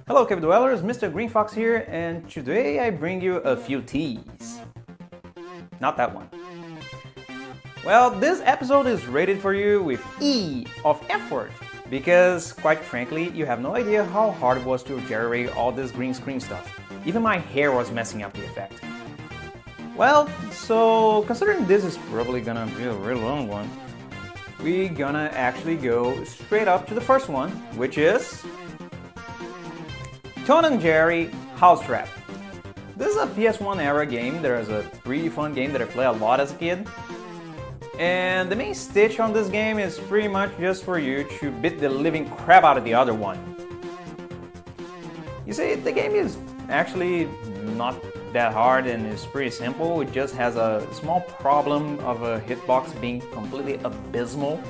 Hello cave dwellers, Mr. Green Fox here, and today I bring you a few T's. Not that one. Well, this episode is rated for you with E of effort, because quite frankly, you have no idea how hard it was to generate all this green screen stuff. Even my hair was messing up the effect. Well, so considering this is probably gonna be a real long one, we're gonna actually go straight up to the first one, which is Tom and Jerry House Trap. This is a PS1 era game. There's a pretty fun game that I played a lot as a kid. And the main stitch on this game is pretty much just for you to beat the living crap out of the other one. You see, the game is actually not that hard and it's pretty simple. It just has a small problem of a hitbox being completely abysmal.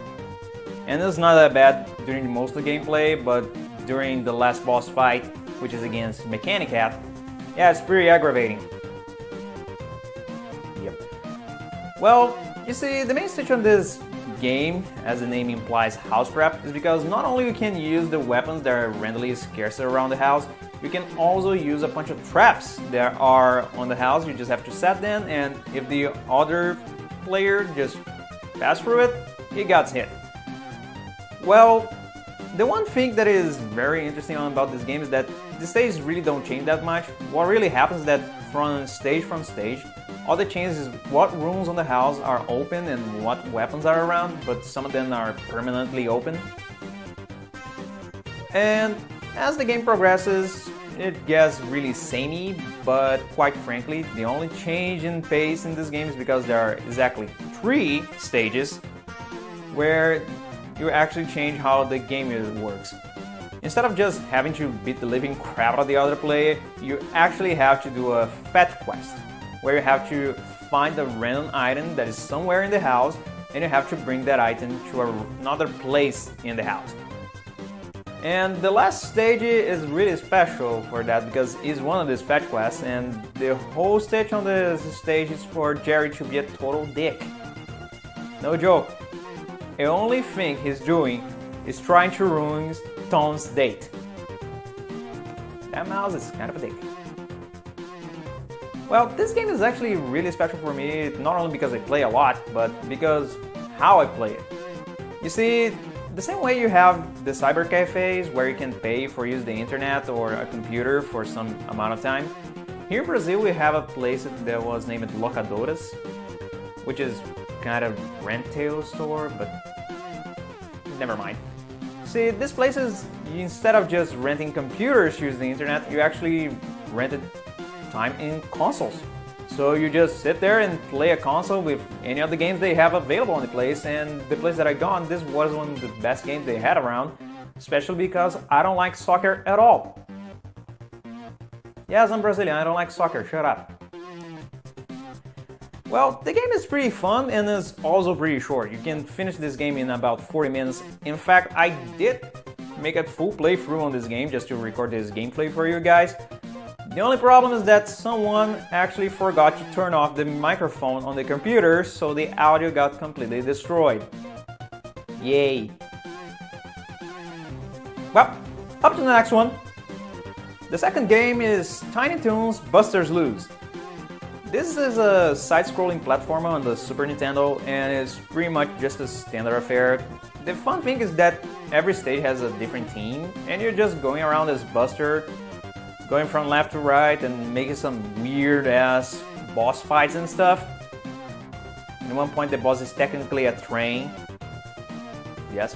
And it's not that bad during most of the gameplay, but during the last boss fight, which is against Mechanicat, yeah, it's pretty aggravating. Yep. Well, you see, the main stitch on this game, as the name implies, house trap, is because not only you can use the weapons that are randomly scarce around the house, you can also use a bunch of traps that are on the house. You just have to set them, and if the other player just passes through it, he gets hit. Well, the one thing that is very interesting about this game is that the stages really don't change that much. What really happens is that from stage, all that changes is what rooms on the house are open and what weapons are around, but some of them are permanently open. And as the game progresses, it gets really samey, but quite frankly, the only change in pace in this game is because there are exactly 3 stages where you actually change how the game works. Instead of just having to beat the living crap out of the other player, you actually have to do a fetch quest, where you have to find a random item that is somewhere in the house, and you have to bring that item to another place in the house. And the last stage is really special for that because it's one of these fetch quests, and the whole stage on this stage is for Jerry to be a total dick. No joke. The only thing he's doing is trying to ruin Tom's date. That mouse is kind of a dick. Well, this game is actually really special for me, not only because I play a lot, but because how I play it. You see, the same way you have the cyber cafes where you can pay for use the internet or a computer for some amount of time, here in Brazil we have a place that was named Locadoras, which is kind of retail store, but never mind. See, this place is, instead of just renting computers to use the internet, you actually rented time in consoles. So you just sit there and play a console with any of the games they have available on the place, and the place that I gone, this was one of the best games they had around, especially because I don't like soccer at all. Yes, I'm Brazilian, I don't like soccer, shut up. Well, the game is pretty fun and is also pretty short. You can finish this game in about 40 minutes. In fact, I did make a full playthrough on this game just to record this gameplay for you guys. The only problem is that someone actually forgot to turn off the microphone on the computer, so the audio got completely destroyed. Yay! Well, up to the next one. The second game is Tiny Toons Buster's Loose. This is a side-scrolling platformer on the Super Nintendo, and it's pretty much just a standard affair. The fun thing is that every stage has a different team, and you're just going around as Buster, going from left to right and making some weird-ass boss fights and stuff. At one point the boss is technically a train. Yes.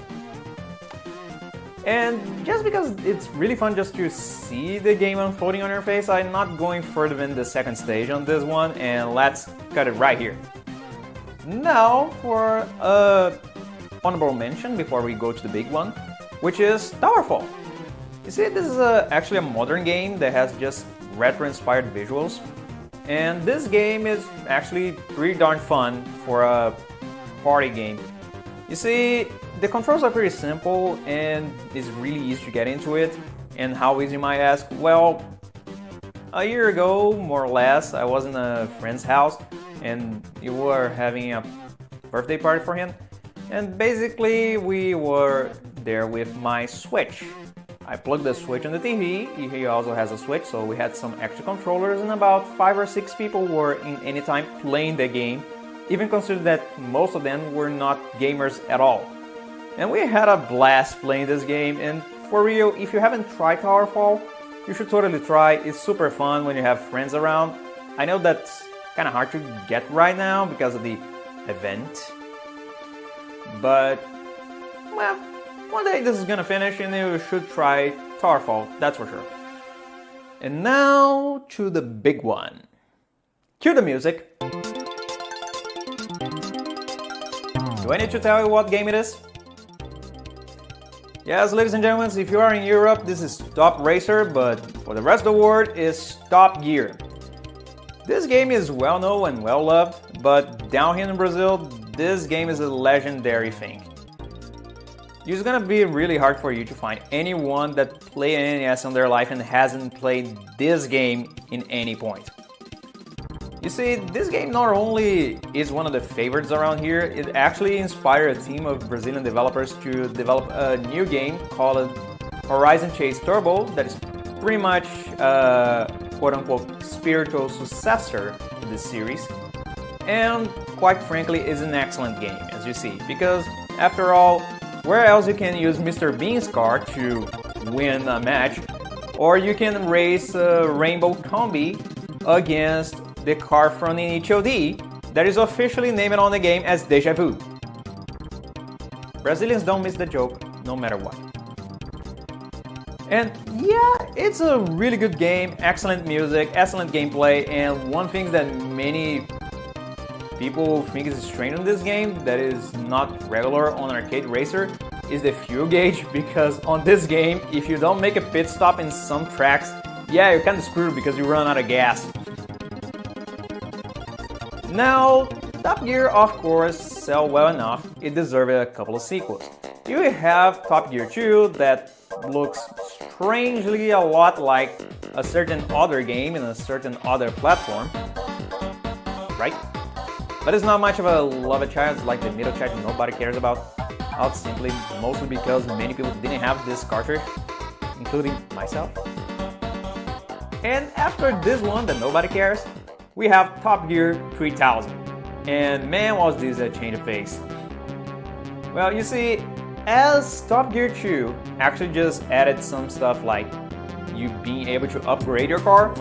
And just because it's really fun just to see the game unfolding on your face, I'm not going further than the second stage on this one, and let's cut it right here. Now for a honorable mention before we go to the big one, which is Towerfall. You see, this is actually a modern game that has just retro-inspired visuals, and this game is actually pretty darn fun for a party game. You see, the controls are pretty simple and it's really easy to get into it. And how easy, you might ask? Well, a year ago, more or less, I was in a friend's house and we were having a birthday party for him. And basically, we were there with my Switch. I plugged the Switch on the TV. He also has a Switch, so we had some extra controllers, and about 5 or 6 people were in any time playing the game, even considering that most of them were not gamers at all. And we had a blast playing this game, and for real, if you haven't tried Towerfall, you should totally try. It's super fun when you have friends around. I know that's kind of hard to get right now because of the event, but well, one day this is gonna finish and you should try Towerfall, that's for sure. And now to the big one. Cue the music. Do I need to tell you what game it is? Yes, ladies and gentlemen, if you are in Europe, this is Top Racer, but for the rest of the world, it's Top Gear. This game is well known and well loved, but down here in Brazil, this game is a legendary thing. It's gonna be really hard for you to find anyone that played an NES in their life and hasn't played this game in any point. You see, this game not only is one of the favorites around here, it actually inspired a team of Brazilian developers to develop a new game called Horizon Chase Turbo that is pretty much quote-unquote spiritual successor to this series, and quite frankly is an excellent game, as you see, because after all, where else you can use Mr. Bean's car to win a match, or you can race a Rainbow Combi against the car from the HOD that is officially named on the game as Deja Vu. Brazilians don't miss the joke, no matter what. And yeah, it's a really good game, excellent music, excellent gameplay, and one thing that many people think is strange in this game that is not regular on Arcade Racer is the fuel gauge, because on this game, if you don't make a pit stop in some tracks, yeah, you're kinda screwed because you run out of gas. Now, Top Gear of course sell well enough, it deserved a couple of sequels. You have Top Gear 2 that looks strangely a lot like a certain other game in a certain other platform, right? But it's not much of a love child like the middle child nobody cares about, out simply mostly because many people didn't have this cartridge, including myself. And after this one that nobody cares, we have Top Gear 3000. And man, was this a change of pace. Well, you see, as Top Gear 2 actually just added some stuff like you being able to upgrade your car,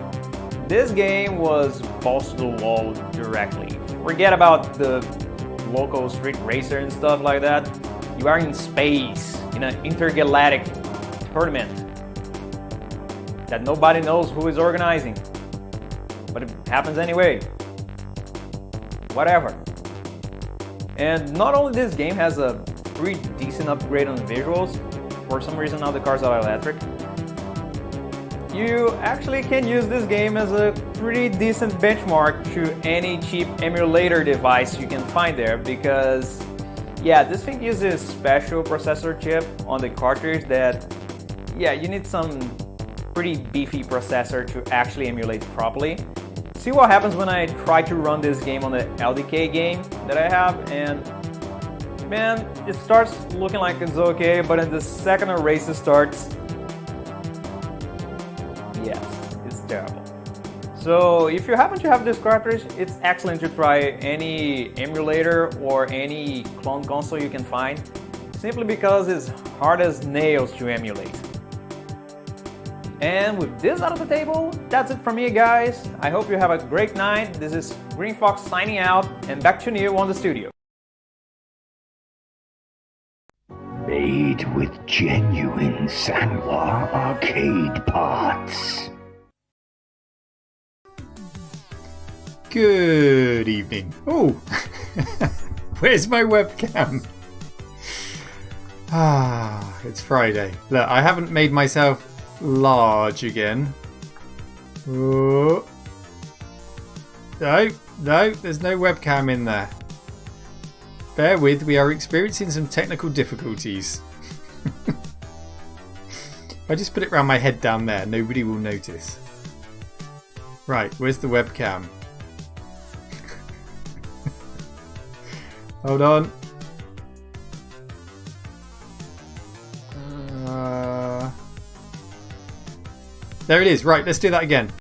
this game was balls to the wall directly. Forget about the local street racer and stuff like that. You are in space, in an intergalactic tournament that nobody knows who is organizing. But it happens anyway. Whatever. And not only this game has a pretty decent upgrade on the visuals, for some reason now the cars are electric, you actually can use this game as a pretty decent benchmark to any cheap emulator device you can find there, because yeah, this thing uses a special processor chip on the cartridge that, yeah, you need some pretty beefy processor to actually emulate properly. See what happens when I try to run this game on the LDK game that I have, and man, it starts looking like it's okay, but in the second a race starts, yes, it's terrible. So if you happen to have this cartridge, it's excellent to try any emulator or any clone console you can find, simply because it's hard as nails to emulate. And with this out of the table, that's it from me, guys. I hope you have a great night. This is Green Fox signing out, and back to Neil on the studio. Made with genuine Sanwa arcade parts. Good evening. Oh, where's my webcam? It's Friday. Look, I haven't made myself large again. Oh. No, there's no webcam in there. Bear with, we are experiencing some technical difficulties. If I just put it around my head down there, nobody will notice. Right, where's the webcam? Hold on. There it is. Right, let's do that again.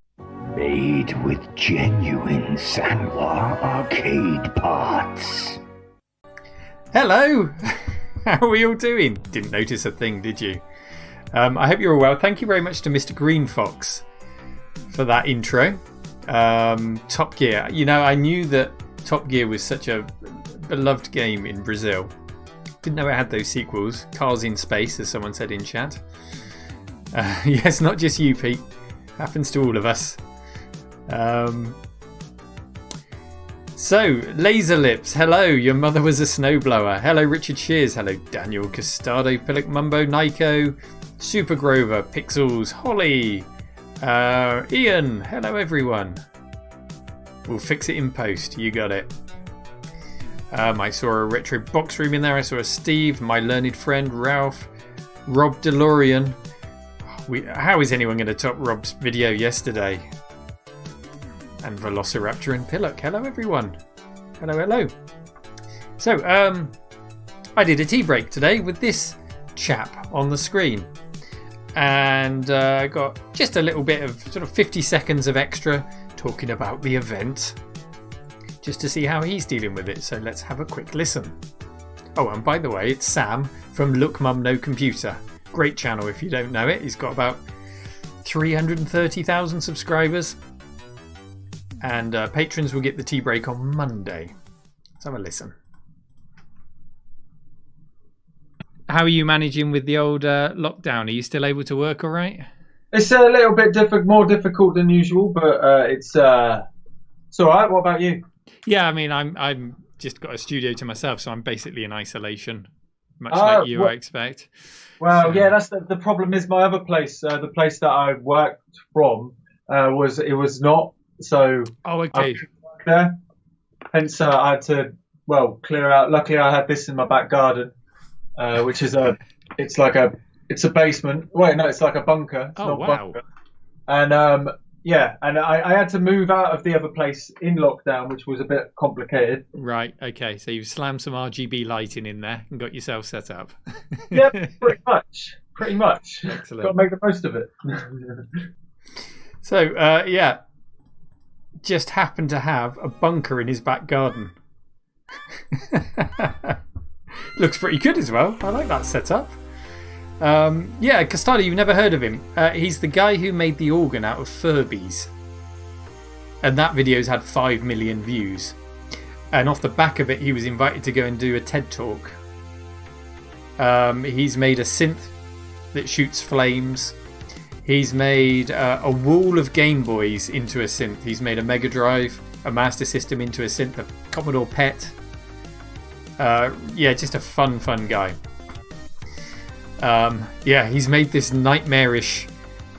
Made with genuine Sanwa arcade parts. Hello! How are we all doing? Didn't notice a thing, did you? I hope you're all well. Thank you very much to Mr. Green Fox for that intro. Top Gear. You know, I knew that Top Gear was such a beloved game in Brazil. Didn't know it had those sequels. Cars in Space, as someone said in chat. Yes, not just you, Pete. Happens to all of us. So, Laser Lips, hello, your mother was a snowblower. Hello, Richard Shears. Hello, Daniel Costado, Pillock Mumbo, Nico, Super Grover, Pixels, Holly, Ian. Hello, everyone. We'll fix it in post. You got it. I saw a retro box room in there. I saw a Steve, my learned friend, Ralph, Rob DeLorean. How is anyone going to top Rob's video yesterday? And Velociraptor and Pillock. Hello, everyone. Hello, hello. So, I did a tea break today with this chap on the screen. And got just a little bit of sort of 50 seconds of extra talking about the event. Just to see how he's dealing with it. So let's have a quick listen. Oh, and by the way, it's Sam from Look Mum No Computer. Great channel if you don't know it. He's got about 330,000 subscribers. And patrons will get the tea break on Monday. Let's have a listen. How are you managing with the old lockdown? Are you still able to work all right? It's a little bit more difficult than usual, but it's all right. What about you? Yeah, I mean, I'm just got a studio to myself, so I'm basically in isolation, much like you, I expect. Well, so, yeah, that's the problem. Is my other place, the place that I worked from, was not. So oh, okay. I couldn't work there. Hence, I had to clear out. Luckily, I had this in my back garden, which is it's a basement. Wait, no, it's like a bunker. It's not wow. bunker. And yeah, and I had to move out of the other place in lockdown, which was a bit complicated. Right. Okay. So you've slammed some RGB lighting in there and got yourself set up. Yeah, pretty much. Pretty much. Excellent. Got to make the most of it. So yeah. Just happened to have a bunker in his back garden. Looks pretty good as well. I like that setup. Yeah, Costado, you've never heard of him. He's the guy who made the organ out of Furbies. And that video's had 5 million views. And off the back of it, he was invited to go and do a TED Talk. He's made a synth that shoots flames. He's made a wall of Game Boys into a synth. He's made a Mega Drive, a Master System into a synth, a Commodore PET. Yeah, just a fun guy. Yeah, he's made this nightmarish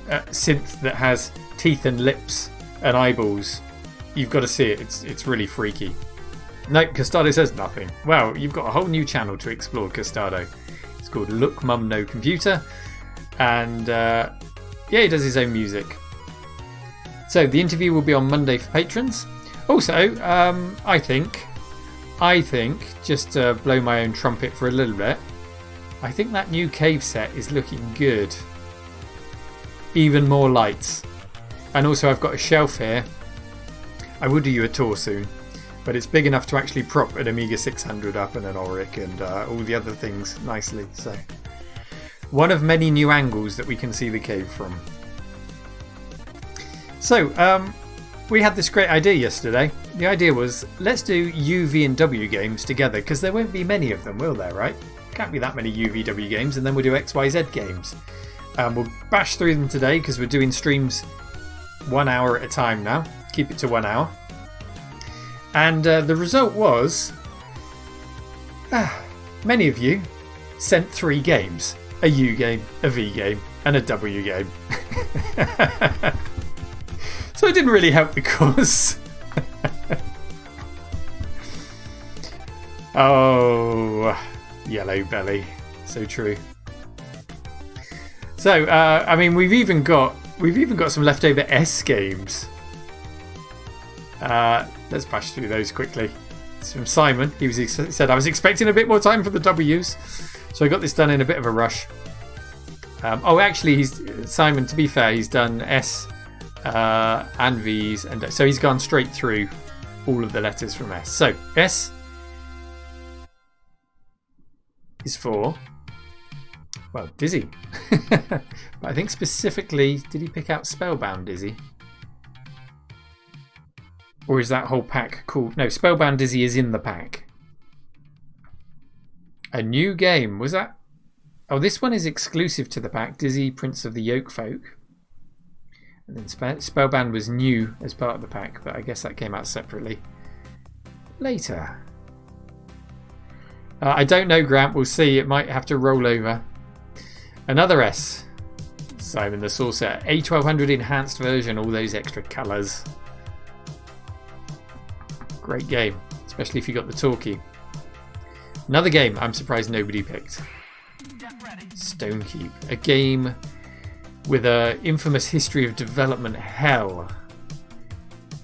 synth that has teeth and lips and eyeballs. You've got to see it. It's really freaky. No, Costado says nothing. Well, you've got a whole new channel to explore, Costado. It's called Look Mum No Computer. And yeah, he does his own music. So the interview will be on Monday for patrons. Also, I think, just to blow my own trumpet for a little bit, I think that new cave set is looking good. Even more lights. And also I've got a shelf here. I will do you a tour soon. But it's big enough to actually prop an Amiga 600 up and an Auric and all the other things nicely. So one of many new angles that we can see the cave from. So we had this great idea yesterday. The idea was, let's do UV and W games together, because there won't be many of them, will there, right? Can't be that many UVW games, and then we'll do XYZ games. We'll bash through them today because we're doing streams 1 hour at a time now. Keep it to 1 hour. And the result was many of you sent 3 games. A U game, a V game, and a W game. So it didn't really help the cause. Oh, yellow belly. So true. So I mean, we've even got some leftover S games. Let's bash through those quickly. It's from Simon. He said, I was expecting a bit more time for the W's, so I got this done in a bit of a rush. Oh, actually, he's Simon. To be fair, he's done S and V's, and so he's gone straight through all of the letters from S. So S is for, well, Dizzy. But I think specifically, did he pick out Spellbound Dizzy? Or is that whole pack called? No, Spellbound Dizzy is in the pack. A new game, was that? Oh, this one is exclusive to the pack, Dizzy, Prince of the Yoke Folk. And then Spellbound was new as part of the pack, but I guess that came out separately later. I don't know, Grant. We'll see. It might have to roll over. Another S. Simon the Saucer. A1200 enhanced version. All those extra colours. Great game. Especially if you got the talkie. Another game I'm surprised nobody picked. Stonekeep. A game with an infamous history of development hell.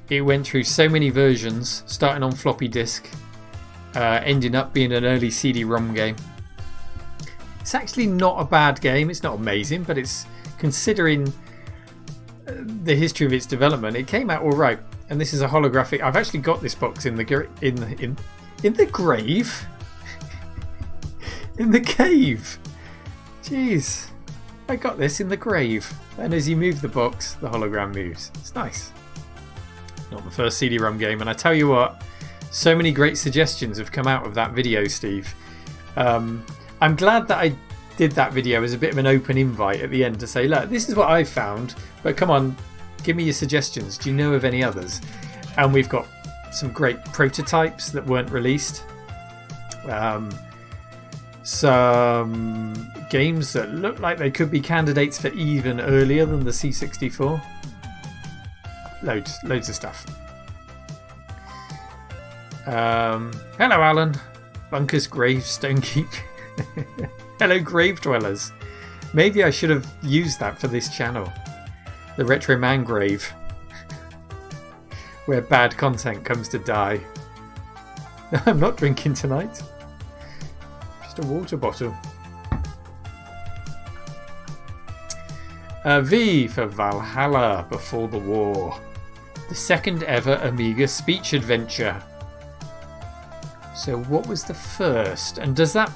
It went through so many versions, starting on floppy disk, ending up being an early CD-ROM game. It's actually not a bad game. It's not amazing, but it's, considering the history of its development, it came out all right. And this is a holographic. I've actually got this box in the grave, in the cave. Jeez, I got this in the grave. And as you move the box, the hologram moves. It's nice. Not the first CD-ROM game, and I tell you what, so many great suggestions have come out of that video, Steve. I'm glad that I did that video as a bit of an open invite at the end to say, look, this is what I found, but come on, give me your suggestions. Do you know of any others? And we've got some great prototypes that weren't released. Some games that look like they could be candidates for even earlier than the C64. Loads of stuff. Hello, Alan. Bunkers, Grave, Stonekeep. Hello, Grave Dwellers. Maybe I should have used that for this channel. The Retro Man Grave. Where bad content comes to die. I'm not drinking tonight. Just a water bottle. V for Valhalla Before the War. The second ever Amiga speech adventure. So what was the first? And does that...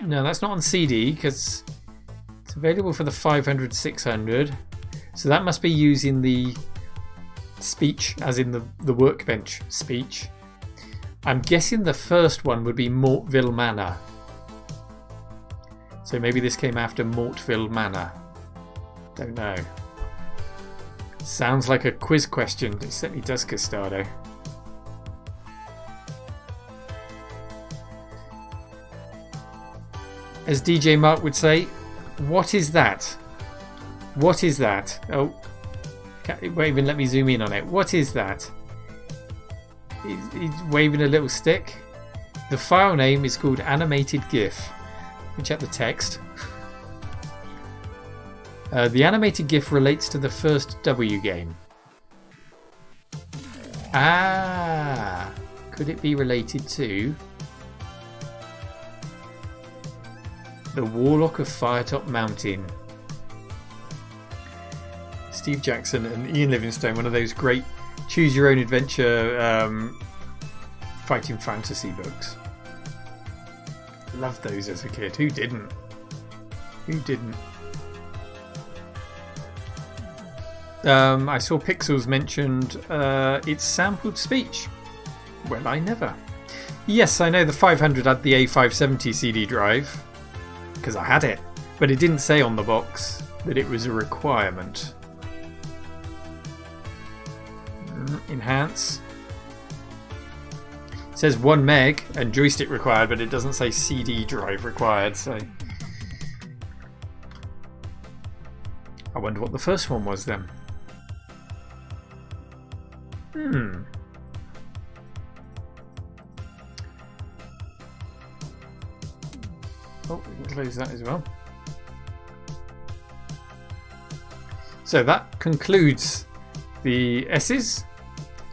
No, that's not on CD because it's available for the 500, 600. So that must be using the speech, as in the workbench speech. I'm guessing the first one would be Mortville Manor. So maybe this came after Mortville Manor. Don't know. Sounds like a quiz question. It certainly does, Custado. As DJ Mark would say, what is that? What is that? Oh, won't even let me zoom in on it. What is that? He's waving a little stick. The file name is called Animated GIF. Let me check the text. The animated GIF relates to the first W game. Ah, could it be related to the Warlock of Firetop Mountain? Steve Jackson and Ian Livingstone, one of those great choose your own adventure fighting fantasy books. Loved those as a kid. Who didn't? Who didn't? I saw Pixels mentioned it's sampled speech. Well, I never. Yes, I know the 500 had the A570 CD drive because I had it, but it didn't say on the box that it was a requirement. Enhance. It says 1 meg and joystick required, but it doesn't say CD drive required, so I wonder what the first one was then. Oh, we can close that as well. So that concludes the S's,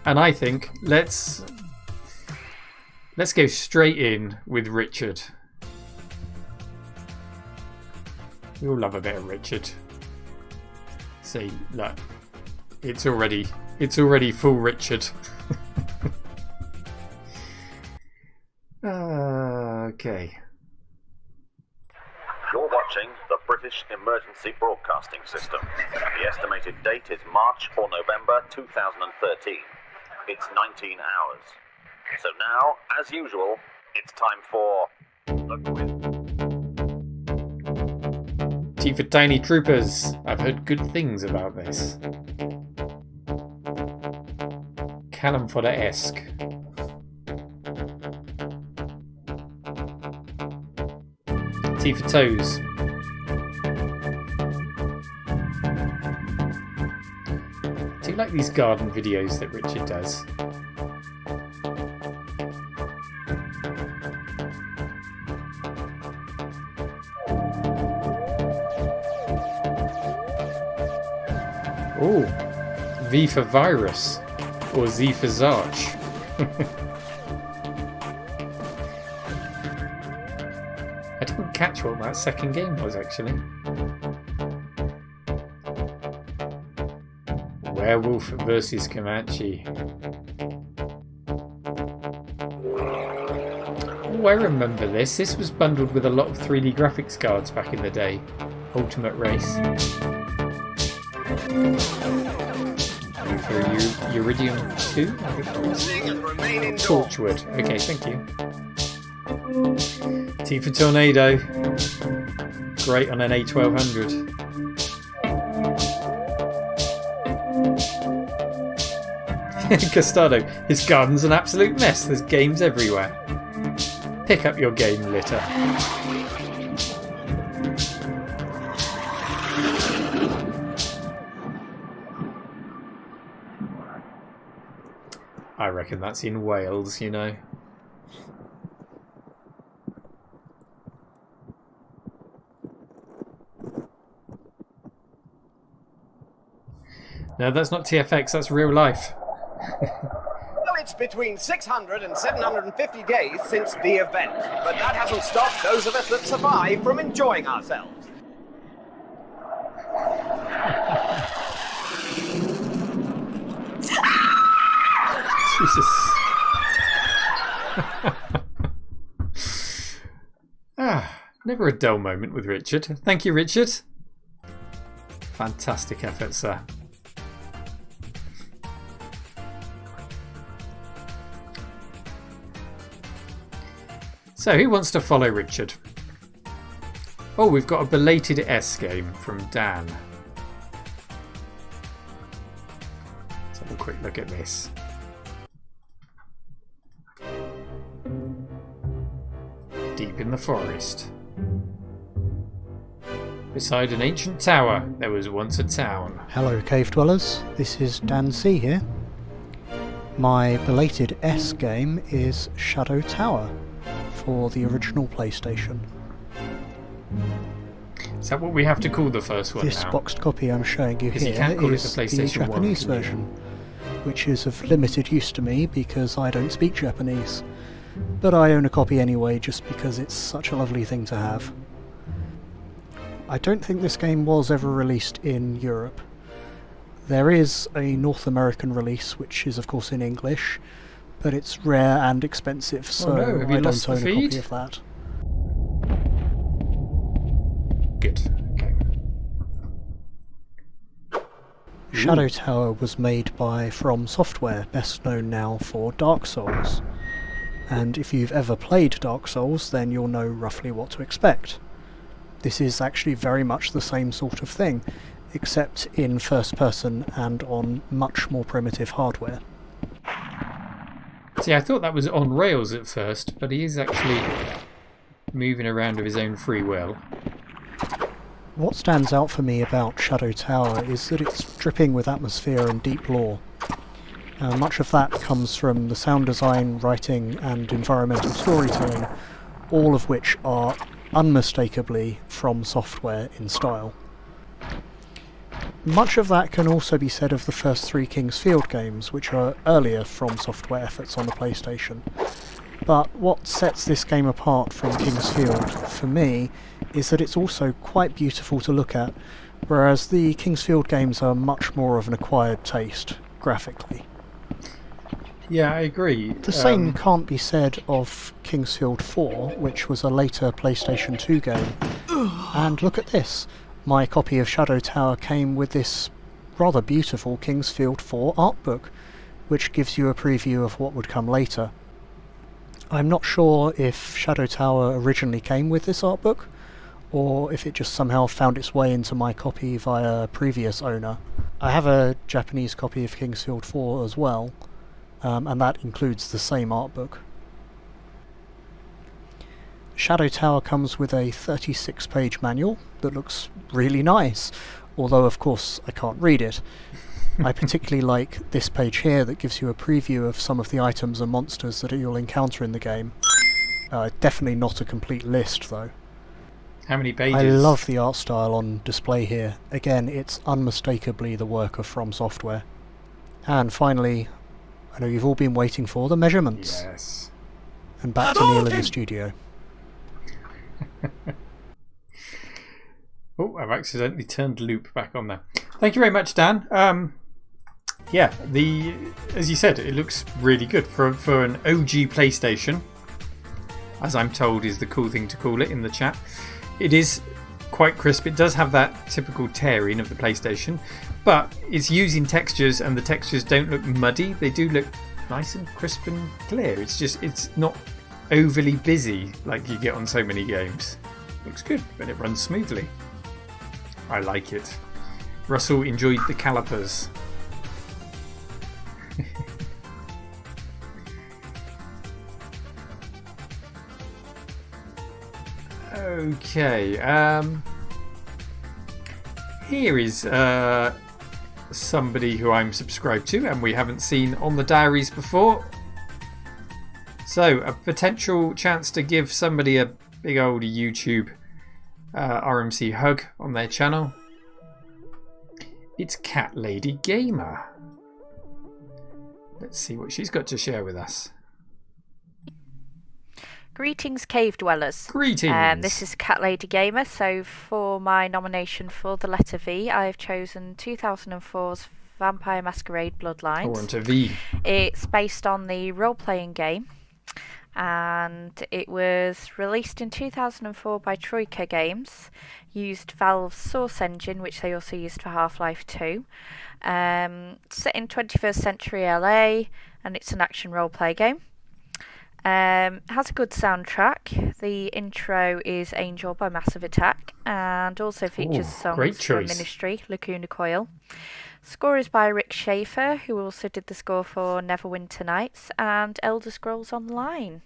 and I think let's go straight in with Richard. We all love a bit of Richard. See, look, it's already full Richard. Okay. You're watching the British Emergency Broadcasting System. The estimated date is March or November 2013. It's 19 hours. So now, as usual, it's time for the quiz. T for Tiny Troopers. I've heard good things about this. Cannon fodder-esque. T for Toes. I do like these garden videos that Richard does. Oh, V for Virus, or Z for Zarch. I didn't catch what that second game was actually. Werewolf versus Comanche. Oh, I remember this. This was bundled with a lot of 3D graphics cards back in the day. Ultimate Race. For Uridium 2, I think it was. Torchwood. Okay, thank you. T for Tornado. Great on an A1200. Custado. His garden's an absolute mess. There's games everywhere. Pick up your game litter. I reckon that's in Wales, you know. No, that's not TFX, that's real life. Well, it's between 600 and 750 days since the event, but that hasn't stopped those of us that survive from enjoying ourselves. Jesus. Never a dull moment with Richard. Thank you, Richard. Fantastic effort, sir. So, who wants to follow Richard? Oh, we've got a belated S game from Dan. Let's have a quick look at this. Deep in the forest. Beside an ancient tower, there was once a town. Hello, cave dwellers. This is Dan C here. My belated S game is Shadow Tower for the original PlayStation. Is that what we have to call the first one This now? boxed copy I'm showing you Because you here can't call it is the PlayStation 1, Japanese can you? version, which is of limited use to me because I don't speak Japanese. But I own a copy anyway just because it's such a lovely thing to have. I don't think this game was ever released in Europe. There is a North American release which is of course in English, but it's rare and expensive, so no, have you I lost don't the own a feed? copy of that. Good. Okay. Shadow Tower was made by From Software, best known now for Dark Souls. And if you've ever played Dark Souls, then you'll know roughly what to expect. This is actually very much the same sort of thing, except in first person and on much more primitive hardware. See, I thought that was on rails at first, but he is actually moving around of his own free will. What stands out for me about Shadow Tower is that it's dripping with atmosphere and deep lore. Much of that comes from the sound design, writing and environmental storytelling, all of which are unmistakably From Software in style. Much of that can also be said of the first three King's Field games, which are earlier From Software efforts on the PlayStation. But what sets this game apart from King's Field, for me, is that it's also quite beautiful to look at, whereas the Kingsfield games are much more of an acquired taste, graphically. Yeah, I agree. The same can't be said of Kingsfield 4, which was a later PlayStation 2 game. And look at this. My copy of Shadow Tower came with this rather beautiful Kingsfield 4 art book, which gives you a preview of what would come later. I'm not sure if Shadow Tower originally came with this art book, or if it just somehow found its way into my copy via a previous owner. I have a Japanese copy of Kingsfield 4 as well, and that includes the same art book. Shadow Tower comes with a 36-page manual that looks really nice, although of course I can't read it. I particularly like this page here that gives you a preview of some of the items and monsters that you'll encounter in the game. Definitely not a complete list though. How many pages? I love the art style on display here. Again, it's unmistakably the work of From Software. And finally, I know you've all been waiting for the measurements. Yes. And back to Neil in the studio. Oh, I've accidentally turned loop back on there. Thank you very much, Dan. Yeah, as you said, it looks really good for an OG PlayStation, as I'm told is the cool thing to call it in the chat. It is quite crisp. It does have that typical tearing of the PlayStation, but it's using textures, and the textures don't look muddy. They do look nice and crisp and clear. It's not overly busy like you get on so many games. Looks good, and it runs smoothly. I like it. Russell enjoyed the calipers. Okay, here is somebody who I'm subscribed to and we haven't seen on the diaries before. So, a potential chance to give somebody a big old YouTube RMC hug on their channel. It's Cat Lady Gamer. Let's see what she's got to share with us. Greetings, Cave Dwellers. Greetings. This is Cat Lady Gamer. So for my nomination for the letter V, I have chosen 2004's Vampire Masquerade Bloodlines. Or onto V. It's based on the role-playing game, and it was released in 2004 by Troika Games. Used Valve's Source Engine, which they also used for Half-Life 2. Set in 21st century LA, and it's an action role-play game. Has a good soundtrack. The intro is Angel by Massive Attack, and also features songs from Ministry, Lacuna Coil. Score is by Rick Schaefer, who also did the score for Neverwinter Nights and Elder Scrolls Online.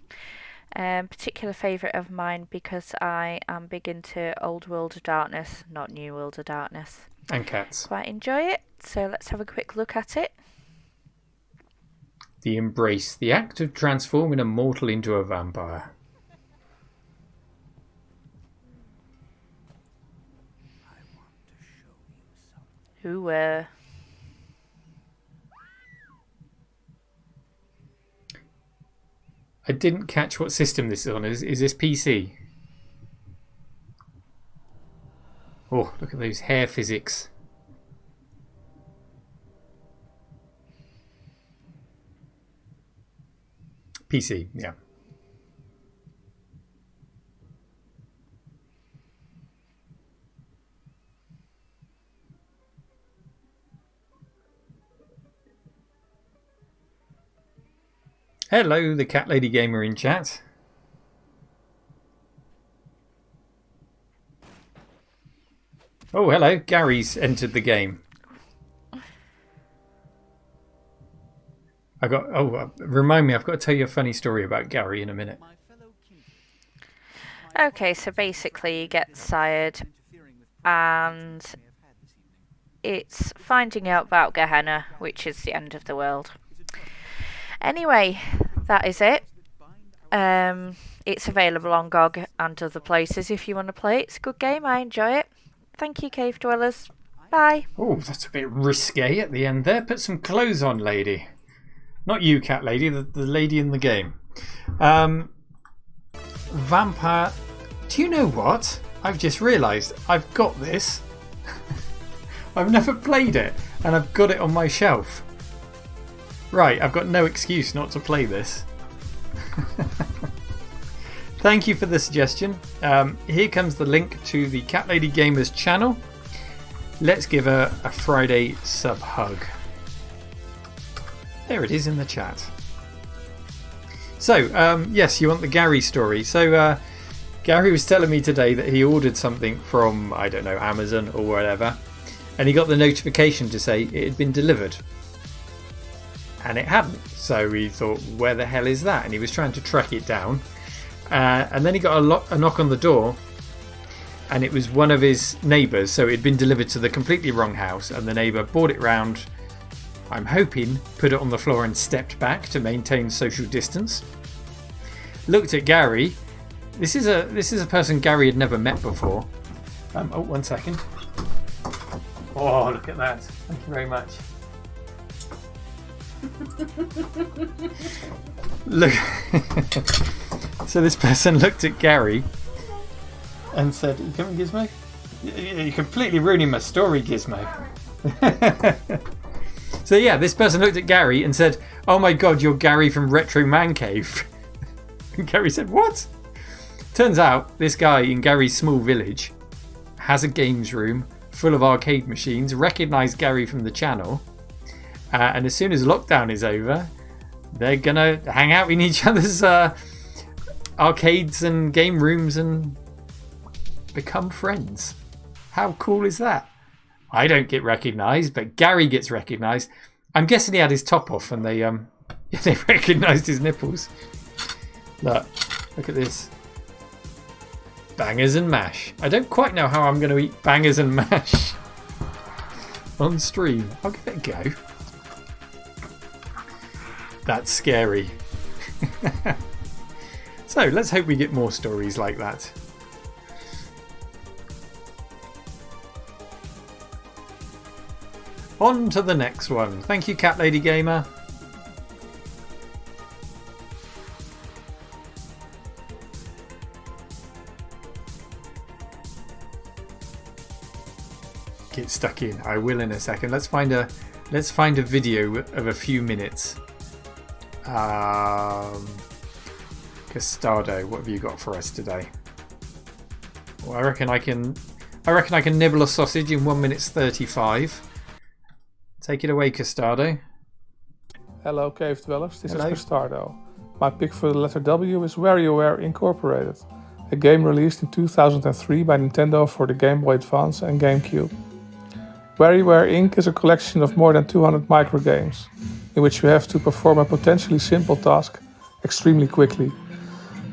Particular favourite of mine because I am big into Old World of Darkness, not New World of Darkness. And cats. Quite enjoy it, so let's have a quick look at it. The Embrace, the act of transforming a mortal into a vampire. Ooh, I didn't catch what system this is on. Is this PC? Oh, look at those hair physics. PC, yeah. Hello, the Cat Lady Gamer in chat. Oh, hello. Gary's entered the game. Remind me, I've got to tell you a funny story about Gary in a minute. Okay, so basically you get sired and it's finding out about Gehenna, which is the end of the world. Anyway, that is it. It's available on GOG and other places if you want to play it. It's a good game, I enjoy it. Thank you, Cave Dwellers. Bye. Oh, that's a bit risque at the end there. Put some clothes on, lady. Not you, Cat Lady, the lady in the game. Vampire. Do you know what? I've just realised I've got this. I've never played it, and I've got it on my shelf. Right, I've got no excuse not to play this. Thank you for the suggestion. Here comes the link to the Cat Lady Gamers channel. Let's give her a Friday sub hug. There it is in the chat. So, yes, you want the Gary story. So, Gary was telling me today that he ordered something from, I don't know, Amazon or whatever, and he got the notification to say it had been delivered. And it hadn't. So he thought, where the hell is that? And he was trying to track it down. And then he got a knock on the door, and it was one of his neighbours. So it had been delivered to the completely wrong house, and the neighbour brought it round, I'm hoping, put it on the floor and stepped back to maintain social distance. Looked at Gary. This is a person Gary had never met before. Oh, 1 second. Oh, look at that. Thank you very much. Look. So this person looked at Gary and said, "You coming, Gizmo? You're completely ruining my story, Gizmo." So yeah, this person looked at Gary and said, "Oh my god, you're Gary from Retro Man Cave." And Gary said, "What?" Turns out this guy in Gary's small village has a games room full of arcade machines, recognised Gary from the channel, and as soon as lockdown is over, they're gonna hang out in each other's arcades and game rooms and become friends. How cool is that? I don't get recognised, but Gary gets recognised. I'm guessing he had his top off and they recognised his nipples. Look at this. Bangers and mash. I don't quite know how I'm going to eat bangers and mash on stream. I'll give it a go. That's scary. So let's hope we get more stories like that. On to the next one. Thank you, Cat Lady Gamer. Get stuck in. I will in a second. Let's find a video of a few minutes. Custado, what have you got for us today? Well, I reckon I can nibble a sausage in 1 minute 35. Take it away, Custado. Hello, Cave Dwellers. This Hello. is Custado. My pick for the letter W is WarioWare Incorporated, a game released in 2003 by Nintendo for the Game Boy Advance and GameCube. WarioWare Inc. is a collection of more than 200 microgames, in which you have to perform a potentially simple task extremely quickly.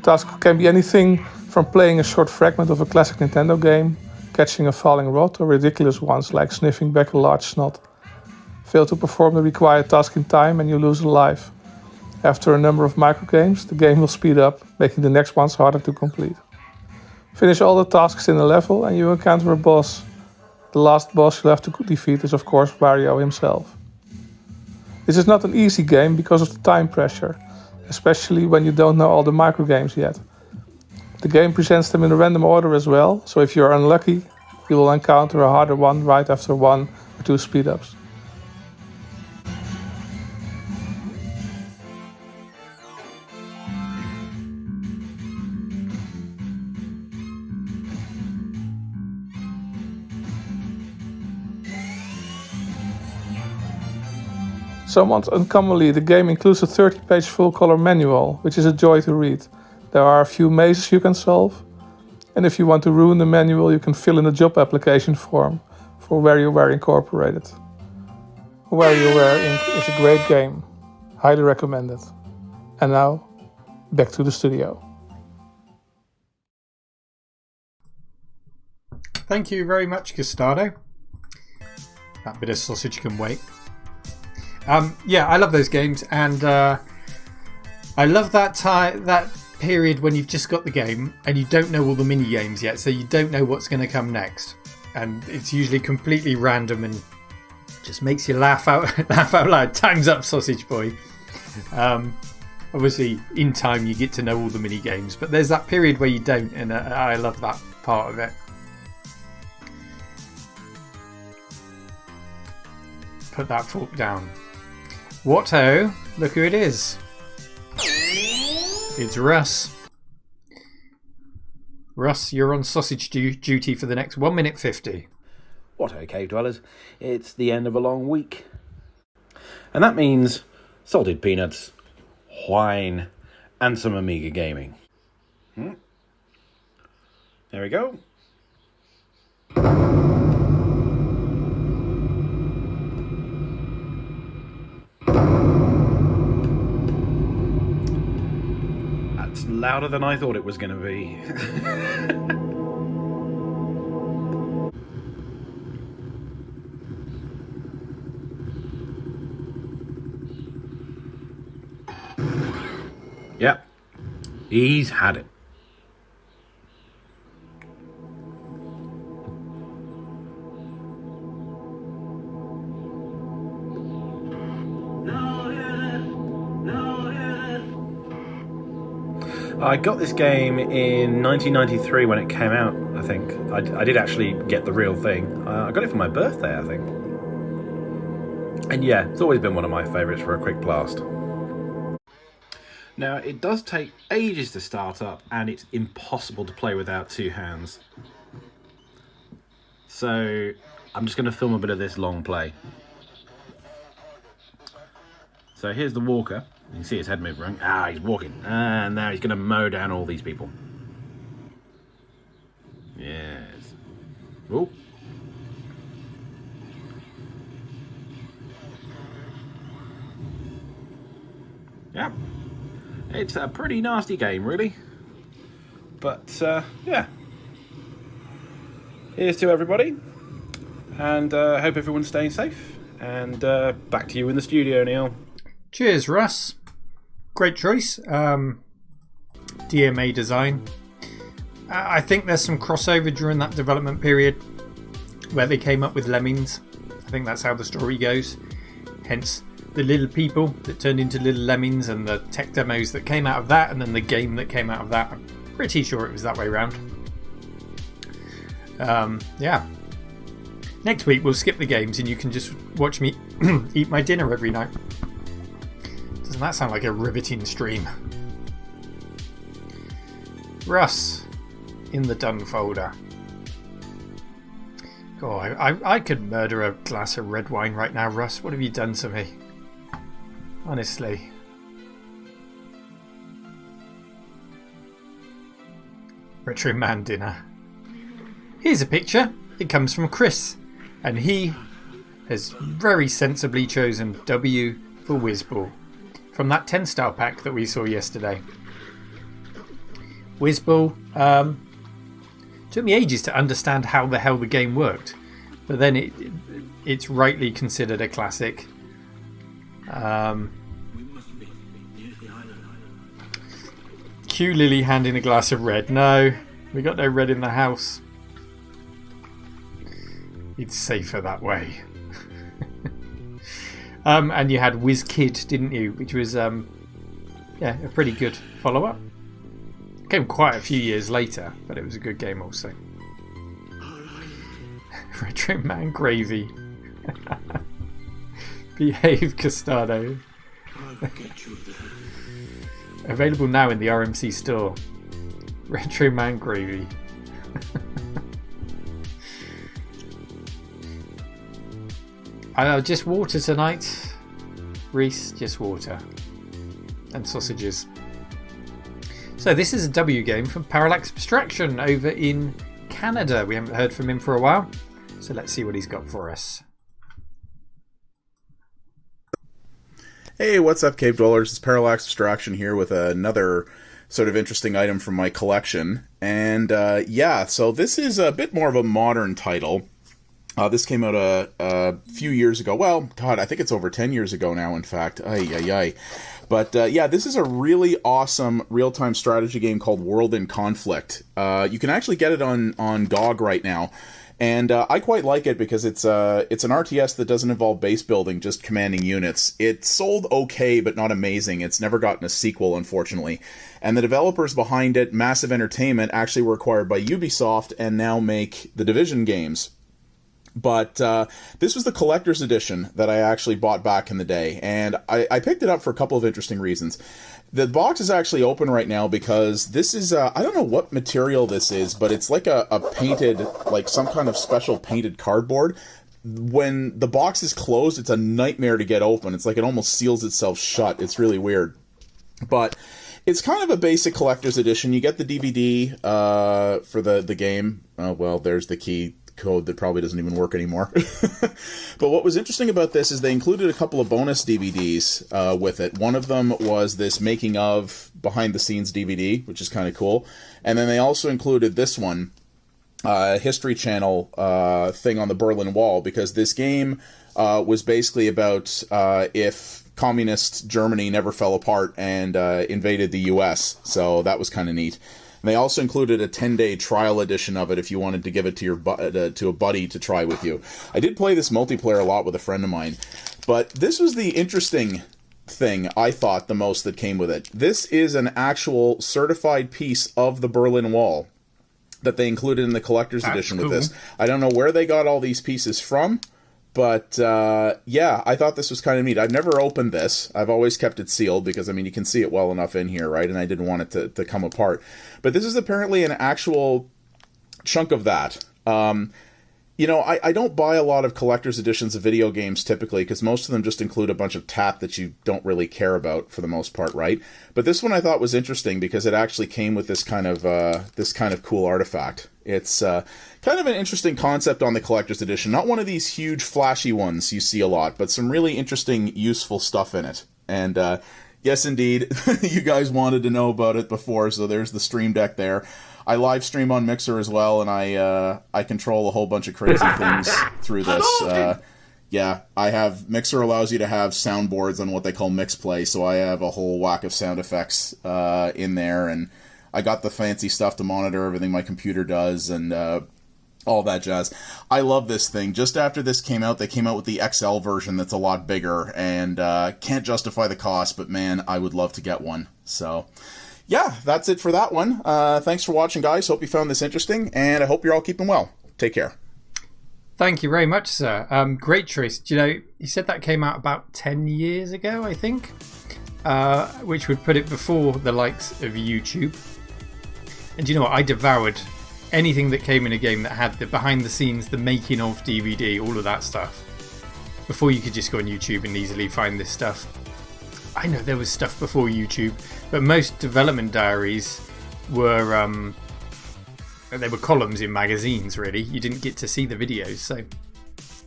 Tasks can be anything from playing a short fragment of a classic Nintendo game, catching a falling rod, or ridiculous ones like sniffing back a large snot. Fail to perform the required task in time and you lose a life. After a number of microgames, the game will speed up, making the next ones harder to complete. Finish all the tasks in a level and you encounter a boss. The last boss you'll have to defeat is of course Wario himself. This is not an easy game because of the time pressure, especially when you don't know all the microgames yet. The game presents them in a random order as well, so if you're unlucky, you will encounter a harder one right after one or two speed-ups. Somewhat uncommonly, the game includes a 30-page full-color manual, which is a joy to read. There are a few mazes you can solve, and if you want to ruin the manual, you can fill in a job application form for WarioWare Incorporated. WarioWare Inc. is a great game, highly recommended. And now, back to the studio. Thank you very much, Custado. That bit of sausage can wait. Yeah, I love those games, and I love that period when you've just got the game and you don't know all the mini games yet, so you don't know what's going to come next, and it's usually completely random and just makes you laugh out loud. Time's up, Sausage Boy. Obviously, in time you get to know all the mini games, but there's that period where you don't, and I love that part of it. put that fork down. What-ho? Look who it is. It's Russ. Russ, you're on sausage duty for the next 1 minute 50. What-ho, Cave Dwellers. It's the end of a long week. And that means salted peanuts, wine, and some Amiga gaming. There we go. That's louder than I thought it was going to be. Yep, he's had it. I got this game in 1993 when it came out, I think. I did actually get the real thing. I got it for my birthday, I think. And yeah, it's always been one of my favourites for a quick blast. Now, it does take ages to start up, and it's impossible to play without two hands. So, I'm just going to film a bit of this long play. So here's the walker. You can see his head move wrong. Ah, he's walking. And now he's going to mow down all these people. Yes. Oh. Yeah. It's a pretty nasty game, really. But, yeah. Here's to everybody. And hope everyone's staying safe. And back to you in the studio, Neil. Cheers, Russ. Great choice. DMA design. I think there's some crossover during that development period where they came up with Lemmings. I think that's how the story goes. Hence the little people that turned into little lemmings and the tech demos that came out of that, and then the game that came out of that. I'm pretty sure it was that way around. Yeah. Next week we'll skip the games and you can just watch me eat my dinner every night. Doesn't that sound like a riveting stream? Russ, in the done folder. God, I could murder a glass of red wine right now, Russ. What have you done to me? Honestly. Retro Man dinner. Here's a picture. It comes from Chris. And he has very sensibly chosen W for Whizball. From that 10-star pack that we saw yesterday. Whizball took me ages to understand how the hell the game worked, but then it's rightly considered a classic. Q Lily handing a glass of red. No, we got no red in the house. It's safer that way. And you had Whiz Kid, didn't you? Which was yeah, a pretty good follow-up. Came quite a few years later, but it was a good game also. Retro Man Gravy. Behave, Custado. Available now in the RMC store. Retro Man Gravy. Just water tonight. Reese, just water. And sausages. So this is a W game from Parallax Abstraction over in Canada. We haven't heard from him for a while. So let's see what he's got for us. Hey, what's up, Cave Dwellers? It's Parallax Abstraction here with another sort of interesting item from my collection. And yeah, so this is a bit more of a modern title. This came out a few years ago. Well, God, I think it's over 10 years ago now, in fact. Ay. But yeah, this is a really awesome real-time strategy game called World in Conflict. You can actually get it on GOG right now. And I quite like it because it's an RTS that doesn't involve base building, just commanding units. It sold okay, but not amazing. It's never gotten a sequel, unfortunately. And the developers behind it, Massive Entertainment, actually were acquired by Ubisoft and now make the Division games. But this was the collector's edition that I actually bought back in the day, and I picked it up for a couple of interesting reasons. The box is actually open right now because this is, I don't know what material this is, but it's like a painted, like some kind of special painted cardboard. When the box is closed, it's a nightmare to get open. It's like it almost seals itself shut. It's really weird. But it's kind of a basic collector's edition. You get the DVD for the game. Well, there's the key code that probably doesn't even work anymore. But what was interesting about this is they included a couple of bonus DVDs with it. One of them was this making of behind the scenes DVD, which is kind of cool. And then they also included this one, History Channel thing on the Berlin Wall, because this game was basically about if communist Germany never fell apart and invaded the US. So that was kind of neat. And they also included a 10-day trial edition of it if you wanted to give it to your to a buddy to try with you. I did play this multiplayer a lot with a friend of mine, but this was the interesting thing I thought the most that came with it. This is an actual certified piece of the Berlin Wall that they included in the collector's edition with this. I don't know where they got all these pieces from, but yeah, I thought this was kind of neat. I've never opened this. I've always kept it sealed because, I mean, you can see it well enough in here, right? And I didn't want it to come apart. But this is apparently an actual chunk of that. You know, I don't buy a lot of collector's editions of video games typically because most of them just include a bunch of tat that you don't really care about for the most part, right? But this one I thought was interesting because it actually came with this kind of cool artifact. It's kind of an interesting concept on the collector's edition. Not one of these huge flashy ones you see a lot, but some really interesting, useful stuff in it. And yes, indeed, you guys wanted to know about it before, so there's the Stream Deck there. I live stream on Mixer as well, and I control a whole bunch of crazy things through this. Yeah, Mixer allows you to have soundboards on what they call mix play, so I have a whole whack of sound effects in there, and I got the fancy stuff to monitor everything my computer does, and all that jazz. I love this thing. Just after this came out, they came out with the XL version that's a lot bigger, and can't justify the cost, but man, I would love to get one. So yeah, that's it for that one. Thanks for watching, guys. Hope you found this interesting, and I hope you're all keeping well. Take care. Thank you very much, sir. Great choice. Do you know, you said that came out about 10 years ago, I think, which would put it before the likes of YouTube. And do you know what? I devoured anything that came in a game that had the behind the scenes, the making of DVD, all of that stuff. Before you could just go on YouTube and easily find this stuff. I know there was stuff before YouTube, but most development diaries were they were columns in magazines, really. You didn't get to see the videos, so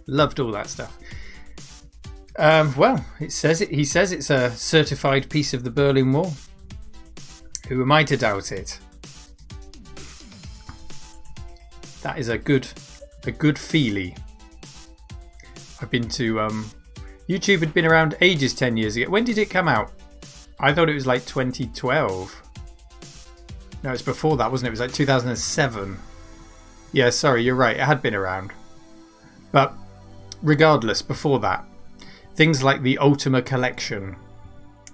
loved all that stuff. Well, he says it's a certified piece of the Berlin Wall. Who am I to doubt it? That is a good feelie. I've been to YouTube had been around ages 10 years ago. When did it come out? I thought it was like 2012. No, it's before that, wasn't it? It was like 2007. Yeah, sorry, you're right. It had been around. But regardless, before that, things like the Ultima Collection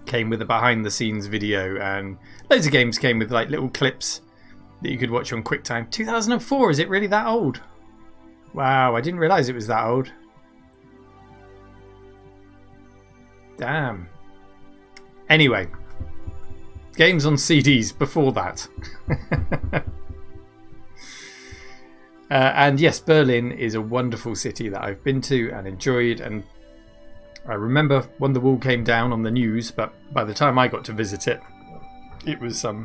came with a behind-the-scenes video, and loads of games came with like little clips that you could watch on QuickTime. 2004, is it really that old? Wow, I didn't realise it was that old. Damn. Anyway, games on CDs before that. And yes, Berlin is a wonderful city that I've been to and enjoyed, and I remember when the wall came down on the news, but by the time I got to visit it, it was a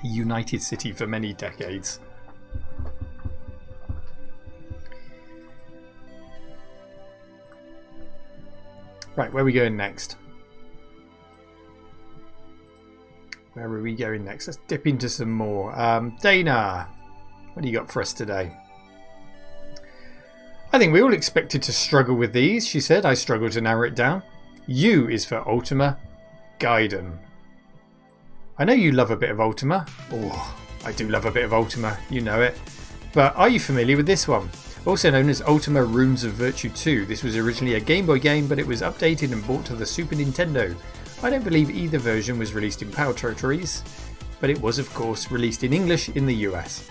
united city for many decades. Right, where are we going next? Where are we going next? Let's dip into some more. Dana, what do you got for us today? I think we all expected to struggle with these, she said. I struggled to narrow it down. U is for Ultima Gaiden. I know you love a bit of Ultima. Oh, I do love a bit of Ultima, you know it. But are you familiar with this one? Also known as Ultima Runes of Virtue 2. This was originally a Game Boy game, but it was updated and brought to the Super Nintendo. I don't believe either version was released in PAL territories, but it was of course released in English in the US.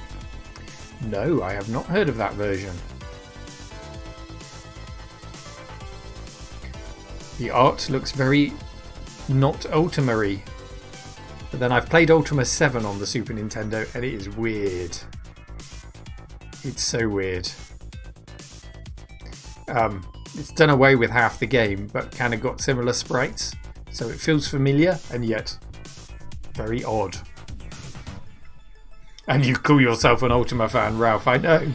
No, I have not heard of that version. The art looks very not Ultima-y. But then I've played Ultima 7 on the Super Nintendo and it is weird. It's so weird. It's done away with half the game, but kind of got similar sprites. So it feels familiar and yet very odd. And you call yourself an Ultima fan, Ralph, I know.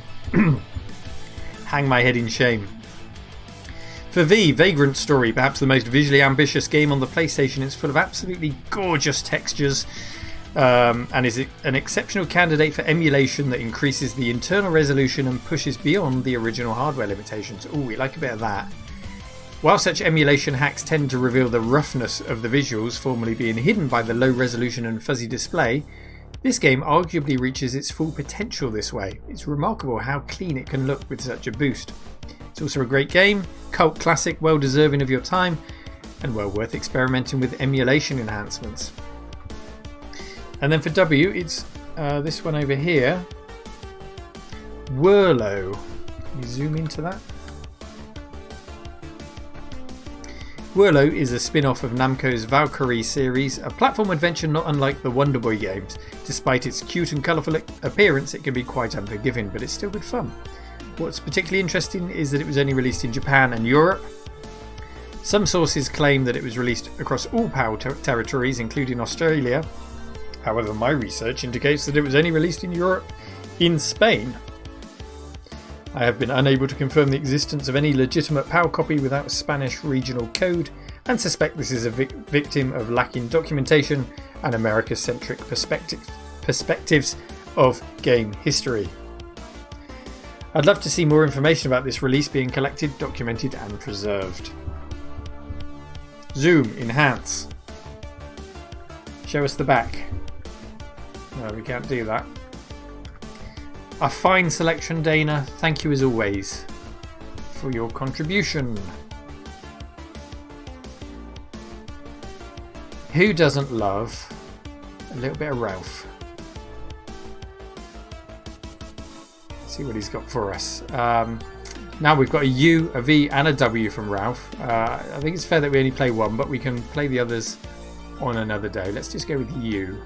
Hang my head in shame. For V, Vagrant Story, perhaps the most visually ambitious game on the PlayStation. It's full of absolutely gorgeous textures and is an exceptional candidate for emulation that increases the internal resolution and pushes beyond the original hardware limitations. Ooh, we like a bit of that. While such emulation hacks tend to reveal the roughness of the visuals, formerly being hidden by the low resolution and fuzzy display, this game arguably reaches its full potential this way. It's remarkable how clean it can look with such a boost. It's also a great game, cult classic, well deserving of your time, and well worth experimenting with emulation enhancements. And then for W, it's this one over here, Whirlo. Can you zoom into that? Whirlo is a spin-off of Namco's Valkyria series, a platform adventure not unlike the Wonder Boy games. Despite its cute and colourful appearance, it can be quite unforgiving, but it's still good fun. What's particularly interesting is that it was only released in Japan and Europe. Some sources claim that it was released across all PAL territories, including Australia. However, my research indicates that it was only released in Europe, in Spain. I have been unable to confirm the existence of any legitimate PAL copy without a Spanish regional code, and suspect this is a victim of lacking documentation and America-centric perspectives of game history. I'd love to see more information about this release being collected, documented and preserved. Zoom, enhance. Show us the back. No, we can't do that. A fine selection, Dana. Thank you as always for your contribution. Who doesn't love a little bit of Ralph? See what he's got for us. Now we've got a U, a V and a W from Ralph. I think it's fair that we only play one, but we can play the others on another day. Let's just go with U.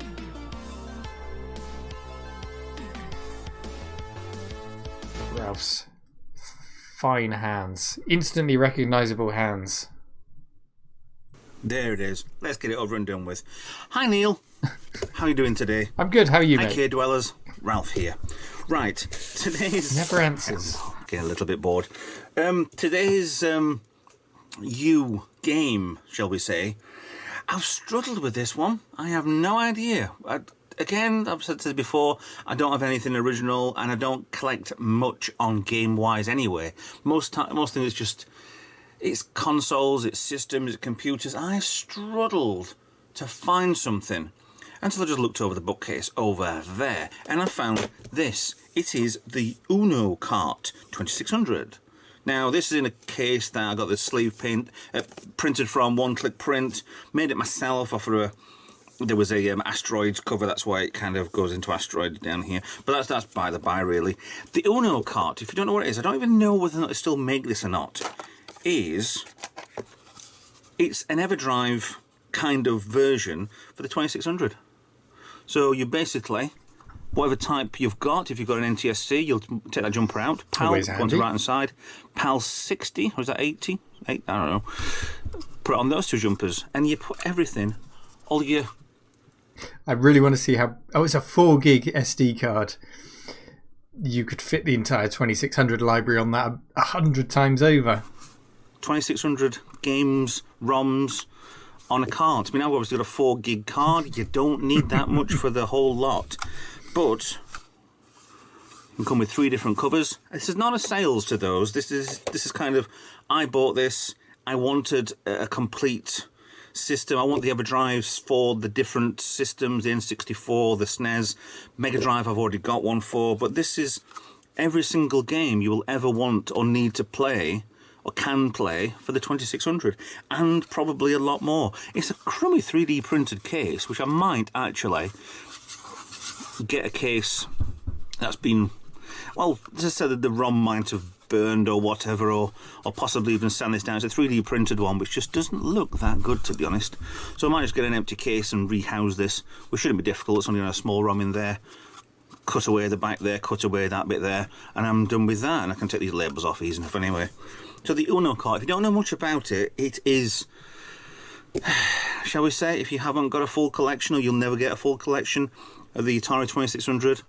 Ralph's fine hands. Instantly recognisable hands. There it is. Let's get it over and done with. Hi Neil. How are you doing today? I'm good. How are you, mate? Hi Cave Dwellers. Ralph here. Right, today's... Never answers. I'm getting a little bit bored. Today's U game, shall we say. I've struggled with this one. I have no idea. Again, I've said this before, I don't have anything original and I don't collect much on game-wise anyway. Most things is just... It's consoles, it's systems, it's computers. I've struggled to find something. Until I just looked over the bookcase over there and I found this. It is the Uno Kart 2600. Now this is in a case that I got the sleeve printed from One Click Print. Made it myself off of there was a asteroids cover, that's why it kind of goes into asteroid down here. But that's by the by really. The Uno Kart, if you don't know what it is, I don't even know whether or not they still make this or not. It's an EverDrive kind of version for the 2600. So you basically, whatever type you've got, if you've got an NTSC, you'll take that jumper out. PAL, go on the right hand side. PAL 60, or is that 80? I don't know. Put it on those two jumpers, and you put everything, all your... I really want to see how... Oh, it's a 4 gig SD card. You could fit the entire 2600 library on that 100 times over. 2600 games, ROMs... on a card. I mean, I've obviously got a 4 gig card. You don't need that much for the whole lot. But you can come with 3 different covers. This is not a sales to those. This is kind of, I bought this. I wanted a complete system. I want the EverDrives for the different systems, the N64, the SNES. Mega Drive I've already got one for. But this is every single game you will ever want or need to play or can play for the 2600, and probably a lot more. It's a crummy 3D printed case, which I might actually get a case that's been, well, as I said, the ROM might have burned or whatever, or possibly even sand this down. It's a 3D printed one, which just doesn't look that good, to be honest. So I might just get an empty case and rehouse this, which shouldn't be difficult. It's only got a small ROM in there. Cut away the back there, cut away that bit there, and I'm done with that, and I can take these labels off easy enough anyway. So the Uno cart, if you don't know much about it, it is, shall we say, if you haven't got a full collection, or you'll never get a full collection of the Atari 2600,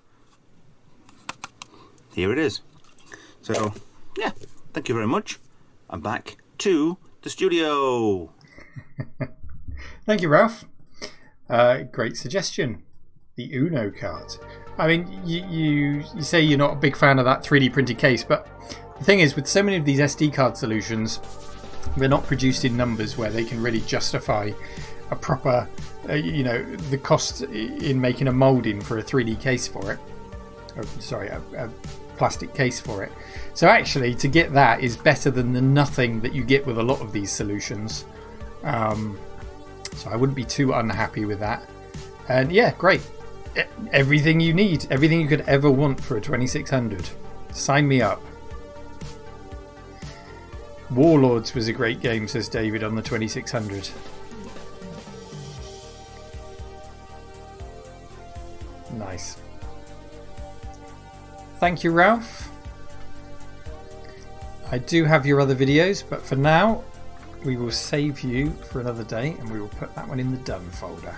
here it is. So, yeah, thank you very much. I'm back to the studio. Thank you, Ralph. Great suggestion. The Uno cart. I mean, you say you're not a big fan of that 3D printed case, but the thing is, with so many of these SD card solutions, they're not produced in numbers where they can really justify a proper, the cost in making a moulding for a 3D case for it. A plastic case for it. So actually, to get that is better than the nothing that you get with a lot of these solutions. So I wouldn't be too unhappy with that. And yeah, great. Everything you need, everything you could ever want for a 2600. Sign me up. Warlords was a great game, says David, on the 2600. Nice. Thank you, Ralph. I do have your other videos, but for now, we will save you for another day, and we will put that one in the done folder.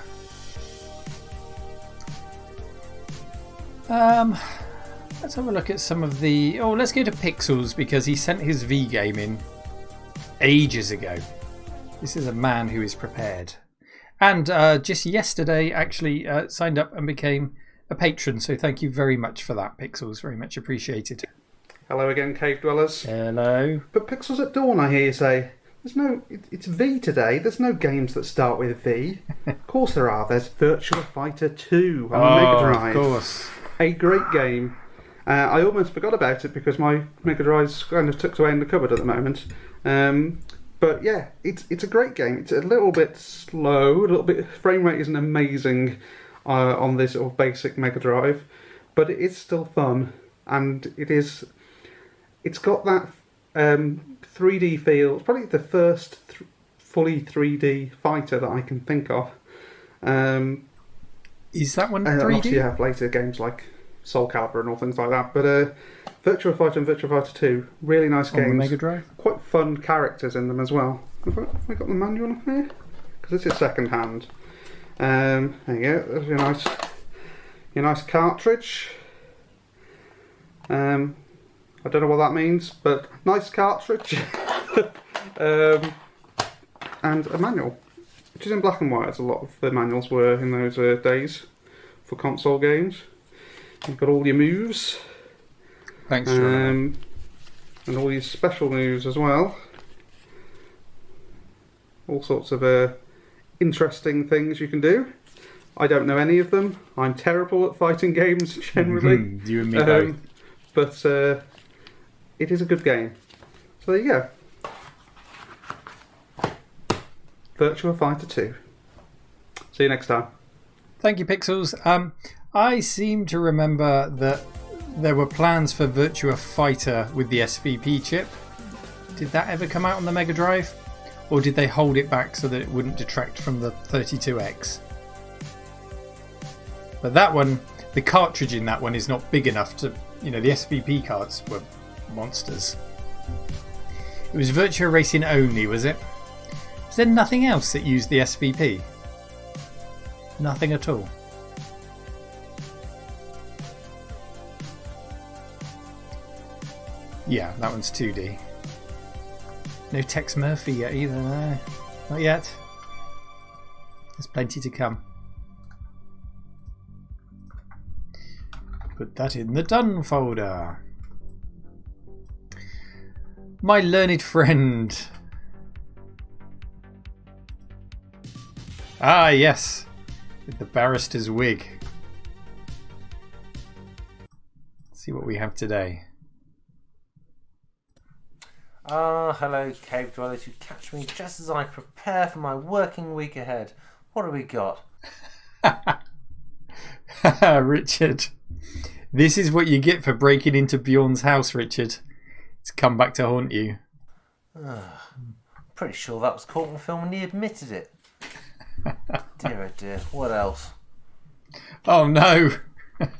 Let's have a look at some of the... Oh, let's go to Pixels, because he sent his V game in ages ago. This is a man who is prepared. And just yesterday, actually signed up and became a patron. So thank you very much for that, Pixels. Very much appreciated. Hello again, Cave Dwellers. Hello. But Pixels at Dawn, I hear you say. It's V today. There's no games that start with V. Of course there are. There's Virtua Fighter 2 on the Mega Drive. Of course. A great game. I almost forgot about it because my Mega Drive's kind of tucked away in the cupboard at the moment. But yeah, it's a great game. It's a little bit slow. Frame rate isn't amazing on this sort of basic Mega Drive, but it is still fun, and it's got that 3D feel. It's probably the first fully 3D fighter that I can think of. Is that one 3D? And obviously you have later games like Soul Calibur and all things like that. But Virtua Fighter and Virtua Fighter 2, really nice games. On the Mega Drive? Quite fun characters in them as well. Have I got the manual up here? Because this is second hand. There you go. There's your nice cartridge. I don't know what that means, but nice cartridge. And a manual, which is in black and white, as a lot of the manuals were in those days for console games. You've got all your moves. Thanks, and all your special moves as well. All sorts of interesting things you can do. I don't know any of them. I'm terrible at fighting games generally. You and me both. But it is a good game. So there you go. Virtua Fighter 2. See you next time. Thank you, Pixels. I seem to remember that there were plans for Virtua Fighter with the SVP chip. Did that ever come out on the Mega Drive? Or did they hold it back so that it wouldn't detract from the 32X? But that one, the cartridge in that one is not big enough to... the SVP cards were monsters. It was Virtua Racing only, was it? Was there nothing else that used the SVP? Nothing at all. Yeah, that one's 2D. No Tex Murphy yet either, no. Not yet. There's plenty to come. Put that in the done folder. My learned friend. Ah, yes. With the barrister's wig. Let's see what we have today. Hello, Cave Dwellers. You catch me just as I prepare for my working week ahead. What have we got? Richard. This is what you get for breaking into Bjorn's house, Richard. It's come back to haunt you. Pretty sure that was caught on film and he admitted it. Dear oh dear, what else? Oh no!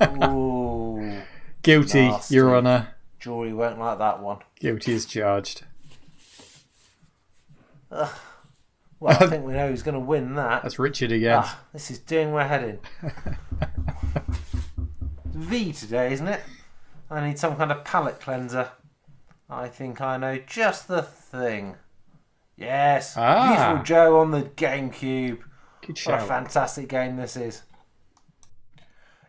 Ooh, Guilty, nasty. Your Honour. Jury won't like that one. Guilty as charged. Well, I think we know who's going to win that. That's Richard again. This is doing we're heading. V today, isn't it? I need some kind of palate cleanser. I think I know just the thing. Yes, Viewtiful Joe on the GameCube. Good What shout. a fantastic game this is.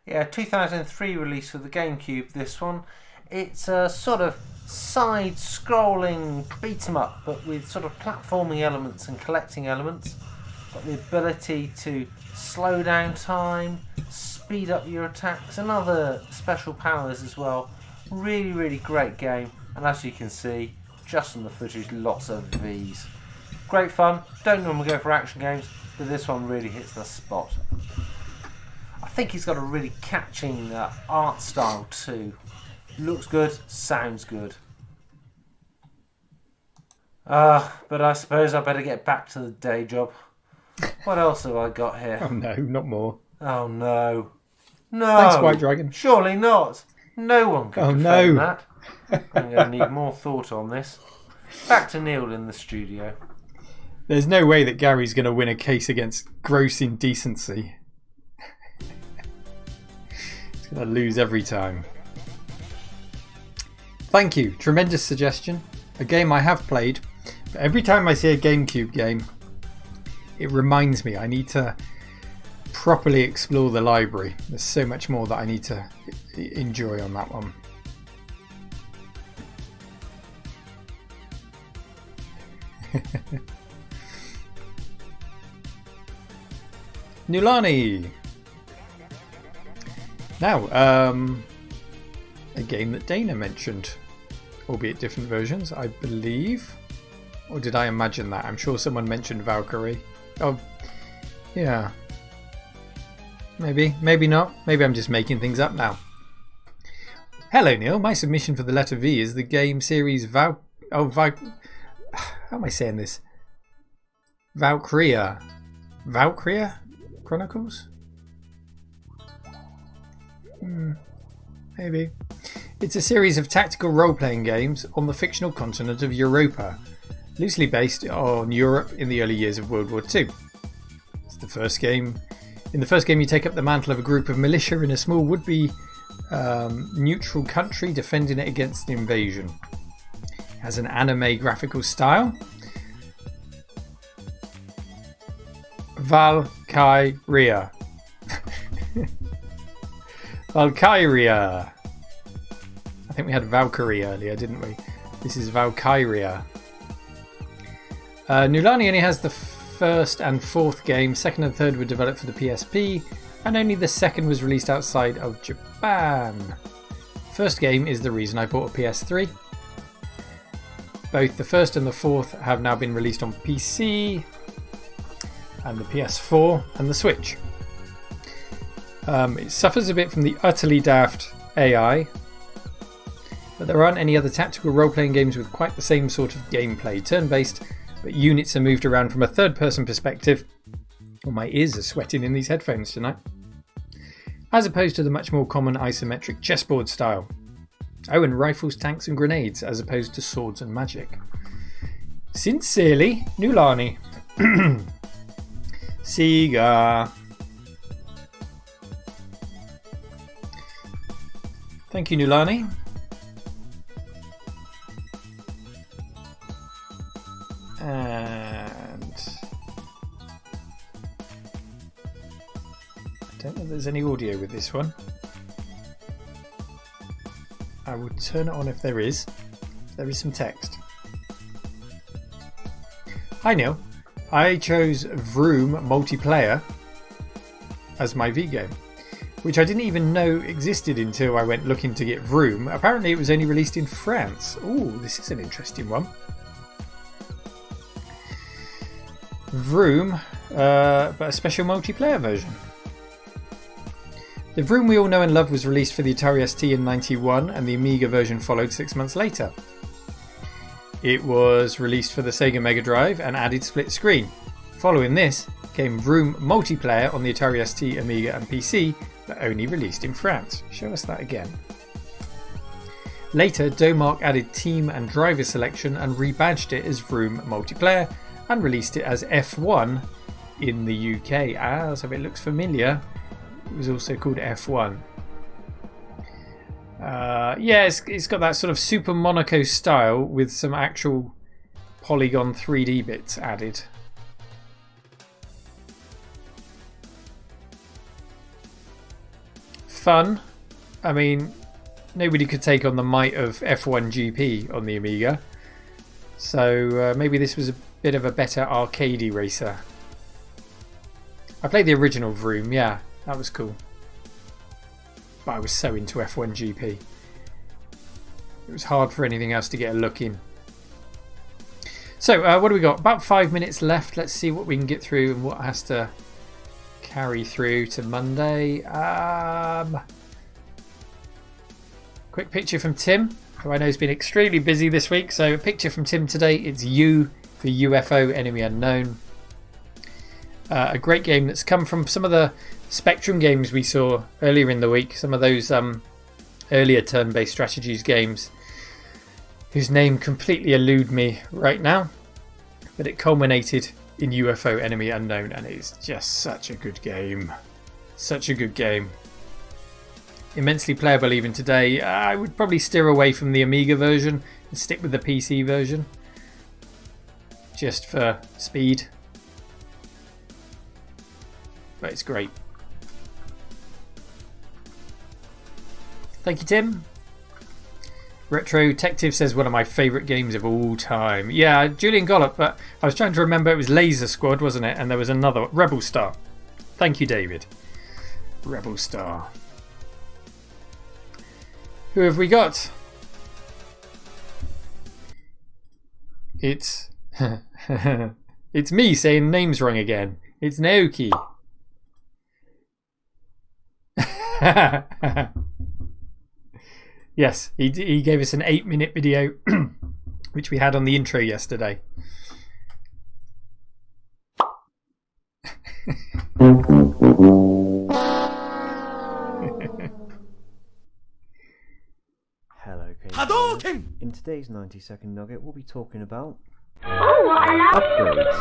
Yeah, 2003 release for the GameCube, this one. It's a sort of side-scrolling beat-em-up, but with sort of platforming elements and collecting elements. Got the ability to slow down time, speed up your attacks, and other special powers as well. Really, really great game. And as you can see, just on the footage, lots of Vs. Great fun. Don't normally go for action games, but this one really hits the spot. I think he's got a really catching art style too. Looks good, sounds good. But I suppose I better get back to the day job. What else have I got here? Oh no, not more. Oh no. No! Thanks, White Dragon. Surely not. No one can defend that. I'm going to need more thought on this. Back to Neil in the studio. There's no way that Gary's going to win a case against gross indecency. He's going to lose every time. Thank you. Tremendous suggestion. A game I have played, but every time I see a GameCube game, it reminds me I need to properly explore the library. There's so much more that I need to enjoy on that one. Nulani. Now, a game that Dana mentioned, albeit different versions, I believe. Or did I imagine that? I'm sure someone mentioned Valkyrie. Oh, yeah. Maybe, maybe not. Maybe I'm just making things up now. Hello, Neil. My submission for the letter V is the game series how am I saying this? Valkyria Chronicles? Maybe. It's a series of tactical role-playing games on the fictional continent of Europa, loosely based on Europe in the early years of World War II. It's the first game. In the first game, you take up the mantle of a group of militia in a small would-be neutral country, defending it against an invasion. It has an anime graphical style. Valkyria. Valkyria. I think we had Valkyrie earlier, didn't we? This is Valkyria. Nulani only has the first and fourth game. Second and third were developed for the PSP, and only the second was released outside of Japan. First game is the reason I bought a PS3. Both the first and the fourth have now been released on PC and the PS4 and the Switch. It suffers a bit from the utterly daft AI, but there aren't any other tactical role-playing games with quite the same sort of gameplay. Turn-based, but units are moved around from a third-person perspective. Oh, my ears are sweating in these headphones tonight. As opposed to the much more common isometric chessboard style. Oh, and rifles, tanks and grenades, as opposed to swords and magic. Sincerely, Nulani. Sega. Thank you, Nulani. And I don't know if there's any audio with this one. I will turn it on if there is. There is some text. Hi Neil, I chose Vroom Multiplayer as my V game, which I didn't even know existed until I went looking to get Vroom. Apparently it was only released in France. Ooh, this is an interesting one. Vroom, but a special multiplayer version. The Vroom we all know and love was released for the Atari ST in '91, and the Amiga version followed 6 months later. It was released for the Sega Mega Drive and added split screen. Following this came Vroom multiplayer on the Atari ST, Amiga and PC, but only released in France. Show us that again. Later, Domark added team and driver selection and rebadged it as Vroom multiplayer and released it as F1 in the UK. So if it looks familiar, it was also called F1. Yeah, it's got that sort of Super Monaco style with some actual polygon 3D bits added. Fun. I mean, nobody could take on the might of F1 GP on the Amiga. So maybe this was a bit of a better arcadey racer. I played the original Vroom, yeah, that was cool. But I was so into F1 GP. It was hard for anything else to get a look in. So, what do we got? About 5 minutes left. Let's see what we can get through and what has to carry through to Monday. Quick picture from Tim, who I know has been extremely busy this week. So, a picture from Tim today. It's U for UFO Enemy Unknown. A great game that's come from some of the Spectrum games we saw earlier in the week. Some of those earlier turn-based strategies games whose name completely elude me right now. But it culminated in UFO Enemy Unknown, and it's just such a good game. Such a good game. Immensely playable even today. I would probably steer away from the Amiga version and stick with the PC version. Just for speed. But it's great. Thank you, Tim. Retro Detective says one of my favourite games of all time. Yeah, Julian Gollop, but I was trying to remember, it was Laser Squad, wasn't it? And there was another, Rebel Star. Thank you, David. Rebel Star. Who have we got? It's it's me saying names wrong again. It's Naoki. Yes, he gave us an 8-minute video which we had on the intro yesterday. Hello, Hadouken! In today's 90-second nugget, we'll be talking about upgrades.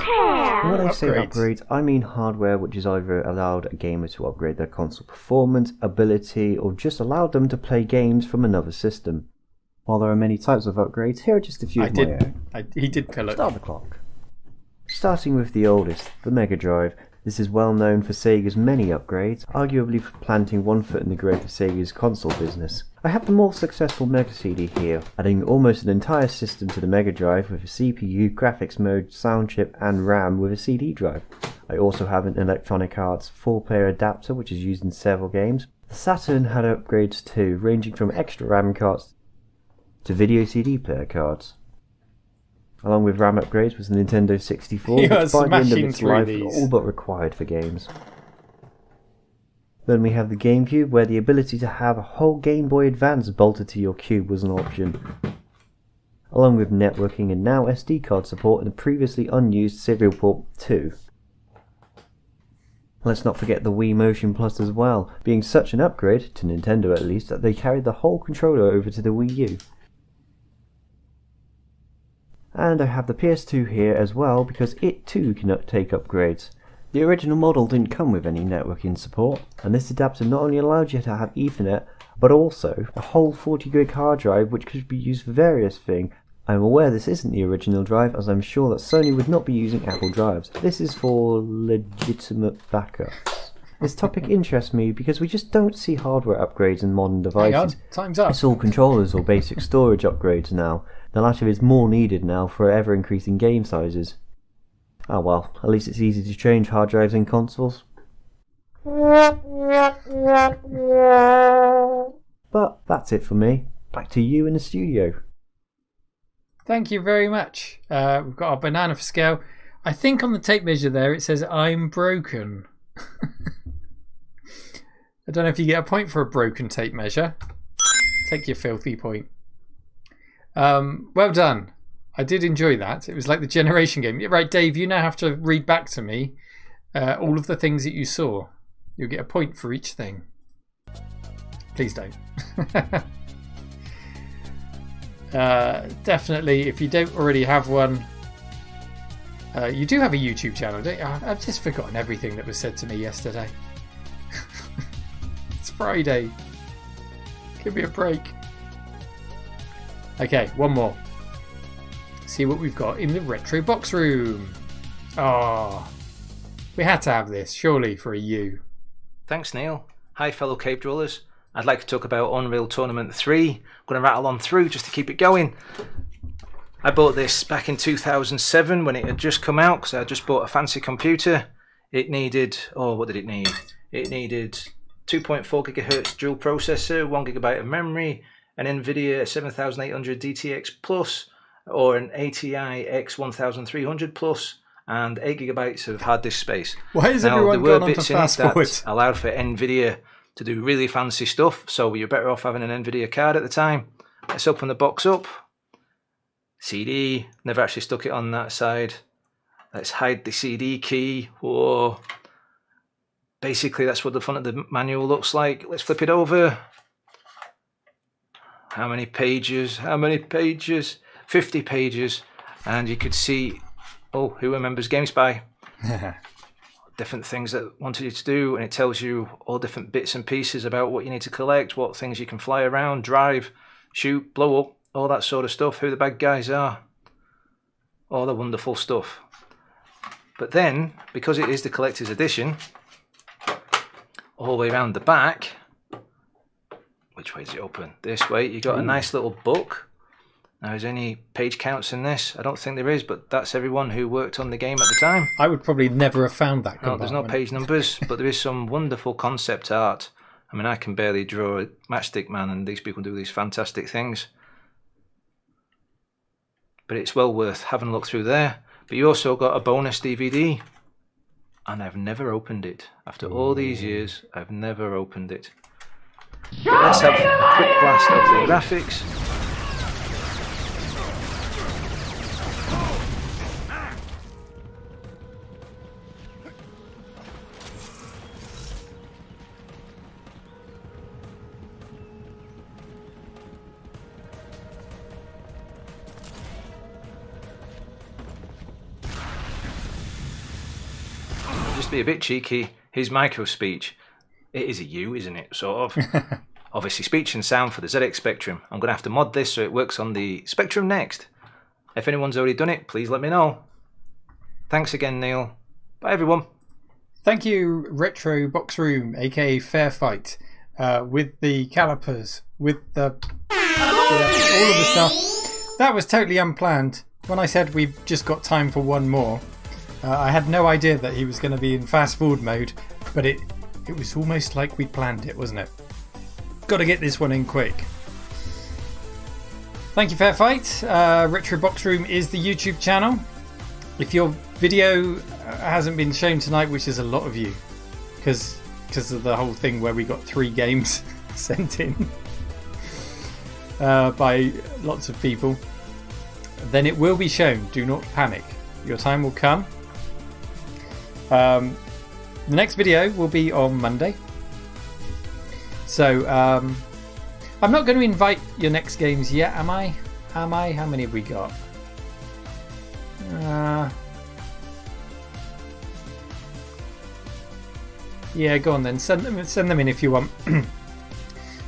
When I say upgrades, I mean hardware which has either allowed a gamer to upgrade their console performance, ability, or just allowed them to play games from another system. While there are many types of upgrades, here are just a few of my own. He did pill it. Start the clock. Starting with the oldest, the Mega Drive. This is well known for Sega's many upgrades, arguably for planting one foot in the grave of Sega's console business. I have the more successful Mega CD here, adding almost an entire system to the Mega Drive with a CPU, graphics mode, sound chip and RAM with a CD drive. I also have an Electronic Arts 4-player adapter which is used in several games. The Saturn had upgrades too, ranging from extra RAM cards to video CD player cards. Along with RAM upgrades was the Nintendo 64, which by the end of its life was all but required for games. Then we have the GameCube, where the ability to have a whole Game Boy Advance bolted to your cube was an option. Along with networking and now SD card support and the previously unused Serial Port 2. Let's not forget the Wii Motion Plus as well, being such an upgrade, to Nintendo at least, that they carried the whole controller over to the Wii U. And I have the PS2 here as well because it too can take upgrades. The original model didn't come with any networking support, and this adapter not only allowed you to have Ethernet, but also a whole 40 gig hard drive which could be used for various things. I'm aware this isn't the original drive, as I'm sure that Sony would not be using Apple drives. This is for legitimate backups. This topic interests me because we just don't see hardware upgrades in modern devices. Hang on, time's up. It's all controllers or basic storage upgrades now. The latter is more needed now for ever increasing game sizes. Oh well, at least it's easy to change hard drives in consoles. But that's it for me. Back to you in the studio. Thank you very much. We've got our banana for scale. I think on the tape measure there it says I'm broken. I don't know if you get a point for a broken tape measure. Take your filthy point. Well done. I did enjoy that. It was like the generation game. Right, Dave, you now have to read back to me all of the things that you saw. You'll get a point for each thing. Please don't. Definitely, if you don't already have one, you do have a YouTube channel, don't you? I've just forgotten everything that was said to me yesterday. It's Friday. Give me a break. Okay, one more. See what we've got in the retro box room. Oh, we had to have this, surely, for a U. Thanks, Neil. Hi, fellow cave dwellers. I'd like to talk about Unreal Tournament 3. I'm going to rattle on through just to keep it going. I bought this back in 2007 when it had just come out because I just bought a fancy computer. It needed, what did it need? It needed 2.4 gigahertz dual processor, 1 gigabyte of memory, an NVIDIA 7800 DTX Plus, or an ATI X1300 Plus, and 8 gigabytes of hard disk space. Why is now, everyone there were gone on bits to in it fast forward? that allowed for NVIDIA to do really fancy stuff, so you're better off having an NVIDIA card at the time. Let's open the box up. CD, never actually stuck it on that side. Let's hide the CD key. Whoa. Basically, that's what the front of the manual looks like. Let's flip it over. How many pages? How many pages? 50 pages. And you could see, who remembers GameSpy? Different things that wanted you to do, and it tells you all different bits and pieces about what you need to collect, what things you can fly around, drive, shoot, blow up, all that sort of stuff, who the bad guys are, all the wonderful stuff. But then, because it is the collector's edition, all the way around the back, which way does it open? This way, you got a nice little book. Now, is there any page counts in this? I don't think there is, but that's everyone who worked on the game at the time. I would probably never have found that. No, there's no page numbers, but there is some wonderful concept art. I mean, I can barely draw a Matchstick Man, and these people do these fantastic things. But it's well worth having a look through there. But you also got a bonus DVD, and I've never opened it. After all these years, I've never opened it. But let's have a quick blast of the graphics. Just be a bit cheeky. His micro speech, it is a U, isn't it? Sort of. Obviously, speech and sound for the ZX Spectrum. I'm going to have to mod this so it works on the Spectrum next. If anyone's already done it, please let me know. Thanks again, Neil. Bye, everyone. Thank you, Retro Box Room, aka Fair Fight, with the calipers, with the all of the stuff. That was totally unplanned. When I said we've just got time for one more, I had no idea that he was going to be in fast forward mode, but it was almost like we planned it, wasn't it? Got to get this one in quick. Thank you, Fair Fight. Retro Box Room is the YouTube channel. If your video hasn't been shown tonight, which is a lot of you, because of the whole thing where we got 3 games sent in by lots of people, then it will be shown. Do not panic. Your time will come. The next video will be on Monday. So I'm not going to invite your next games yet, am I? How many have we got? Yeah, go on then. Send them in if you want.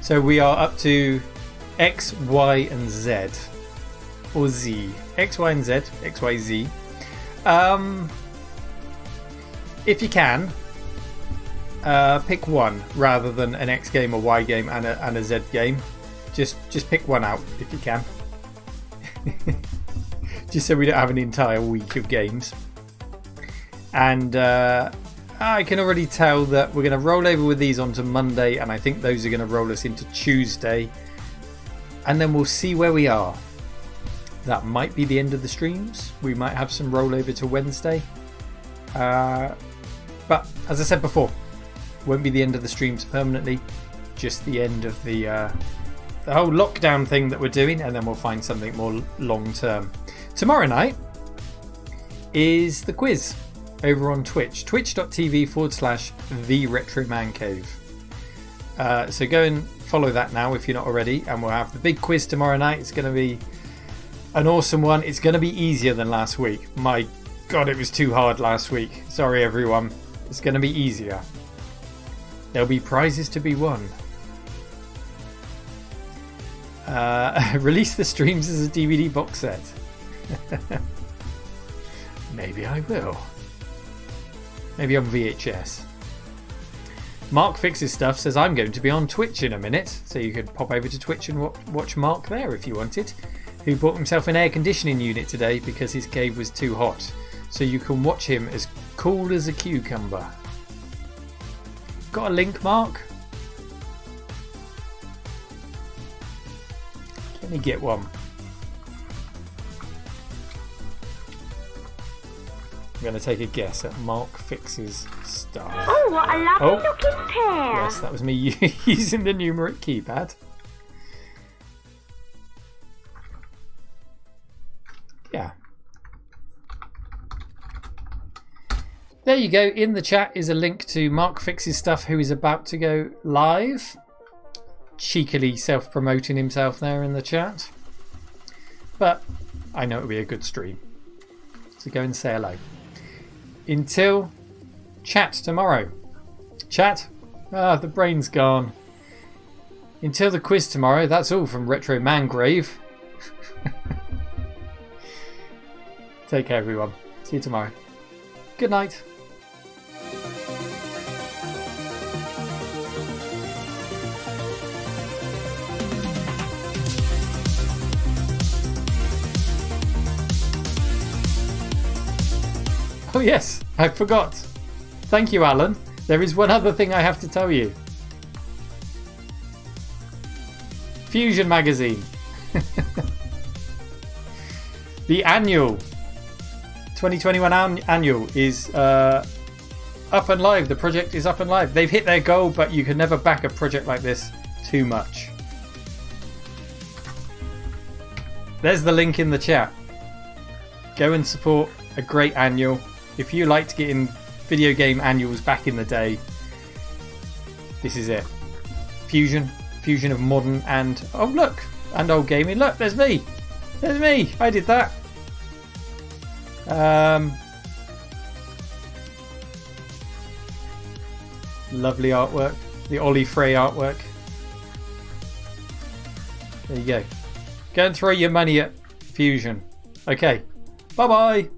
So we are up to X, Y, and Z, or Z. X, Y, and Z. X, Y, Z. If you can, pick one rather than an X game, a Y game, and a Z game. Just pick one out if you can. Just so we don't have an entire week of games. And I can already tell that we're going to roll over with these onto Monday, and I think those are going to roll us into Tuesday. And then we'll see where we are. That might be the end of the streams. We might have some rollover to Wednesday. But as I said before, won't be the end of the streams permanently. Just the end of the whole lockdown thing that we're doing, and then we'll find something more long term. Tomorrow night is the quiz over on Twitch, twitch.tv/The Retro Man Cave. So go and follow that now if you're not already, and we'll have the big quiz tomorrow night. It's going to be an awesome one. It's going to be easier than last week. My God, it was too hard last week. Sorry, everyone. It's going to be easier. There'll be prizes to be won. Release the streams as a DVD box set. Maybe I will. Maybe on VHS. Mark Fixes Stuff says I'm going to be on Twitch in a minute, so you could pop over to Twitch and watch Mark there if you wanted, who bought himself an air conditioning unit today because his cave was too hot. So you can watch him as cool as a cucumber. Got a link, Mark? Let me get one. I'm going to take a guess at Mark Fixes Stuff. Oh, what a lovely looking pair. Yes, that was me using the numeric keypad. Yeah. There you go. In the chat is a link to Mark Fixes Stuff, who is about to go live. Cheekily self-promoting himself there in the chat. But I know it'll be a good stream. So go and say hello. Until chat tomorrow. Chat? Ah, the brain's gone. Until the quiz tomorrow, that's all from Retro Mangrave. Take care, everyone. See you tomorrow. Good night. Oh yes, I forgot. Thank you, Alan. There is one other thing I have to tell you. Fusion magazine. The annual 2021 annual is up and live. The project is up and live. They've hit their goal, but you can never back a project like this too much. There's the link in the chat. Go and support a great annual. If you liked getting video game annuals back in the day, this is it. Fusion of modern and, oh look, and old gaming. Look, there's me. There's me. I did that. Lovely artwork. The Ollie Frey artwork. There you go. Go and throw your money at Fusion. Okay. Bye bye.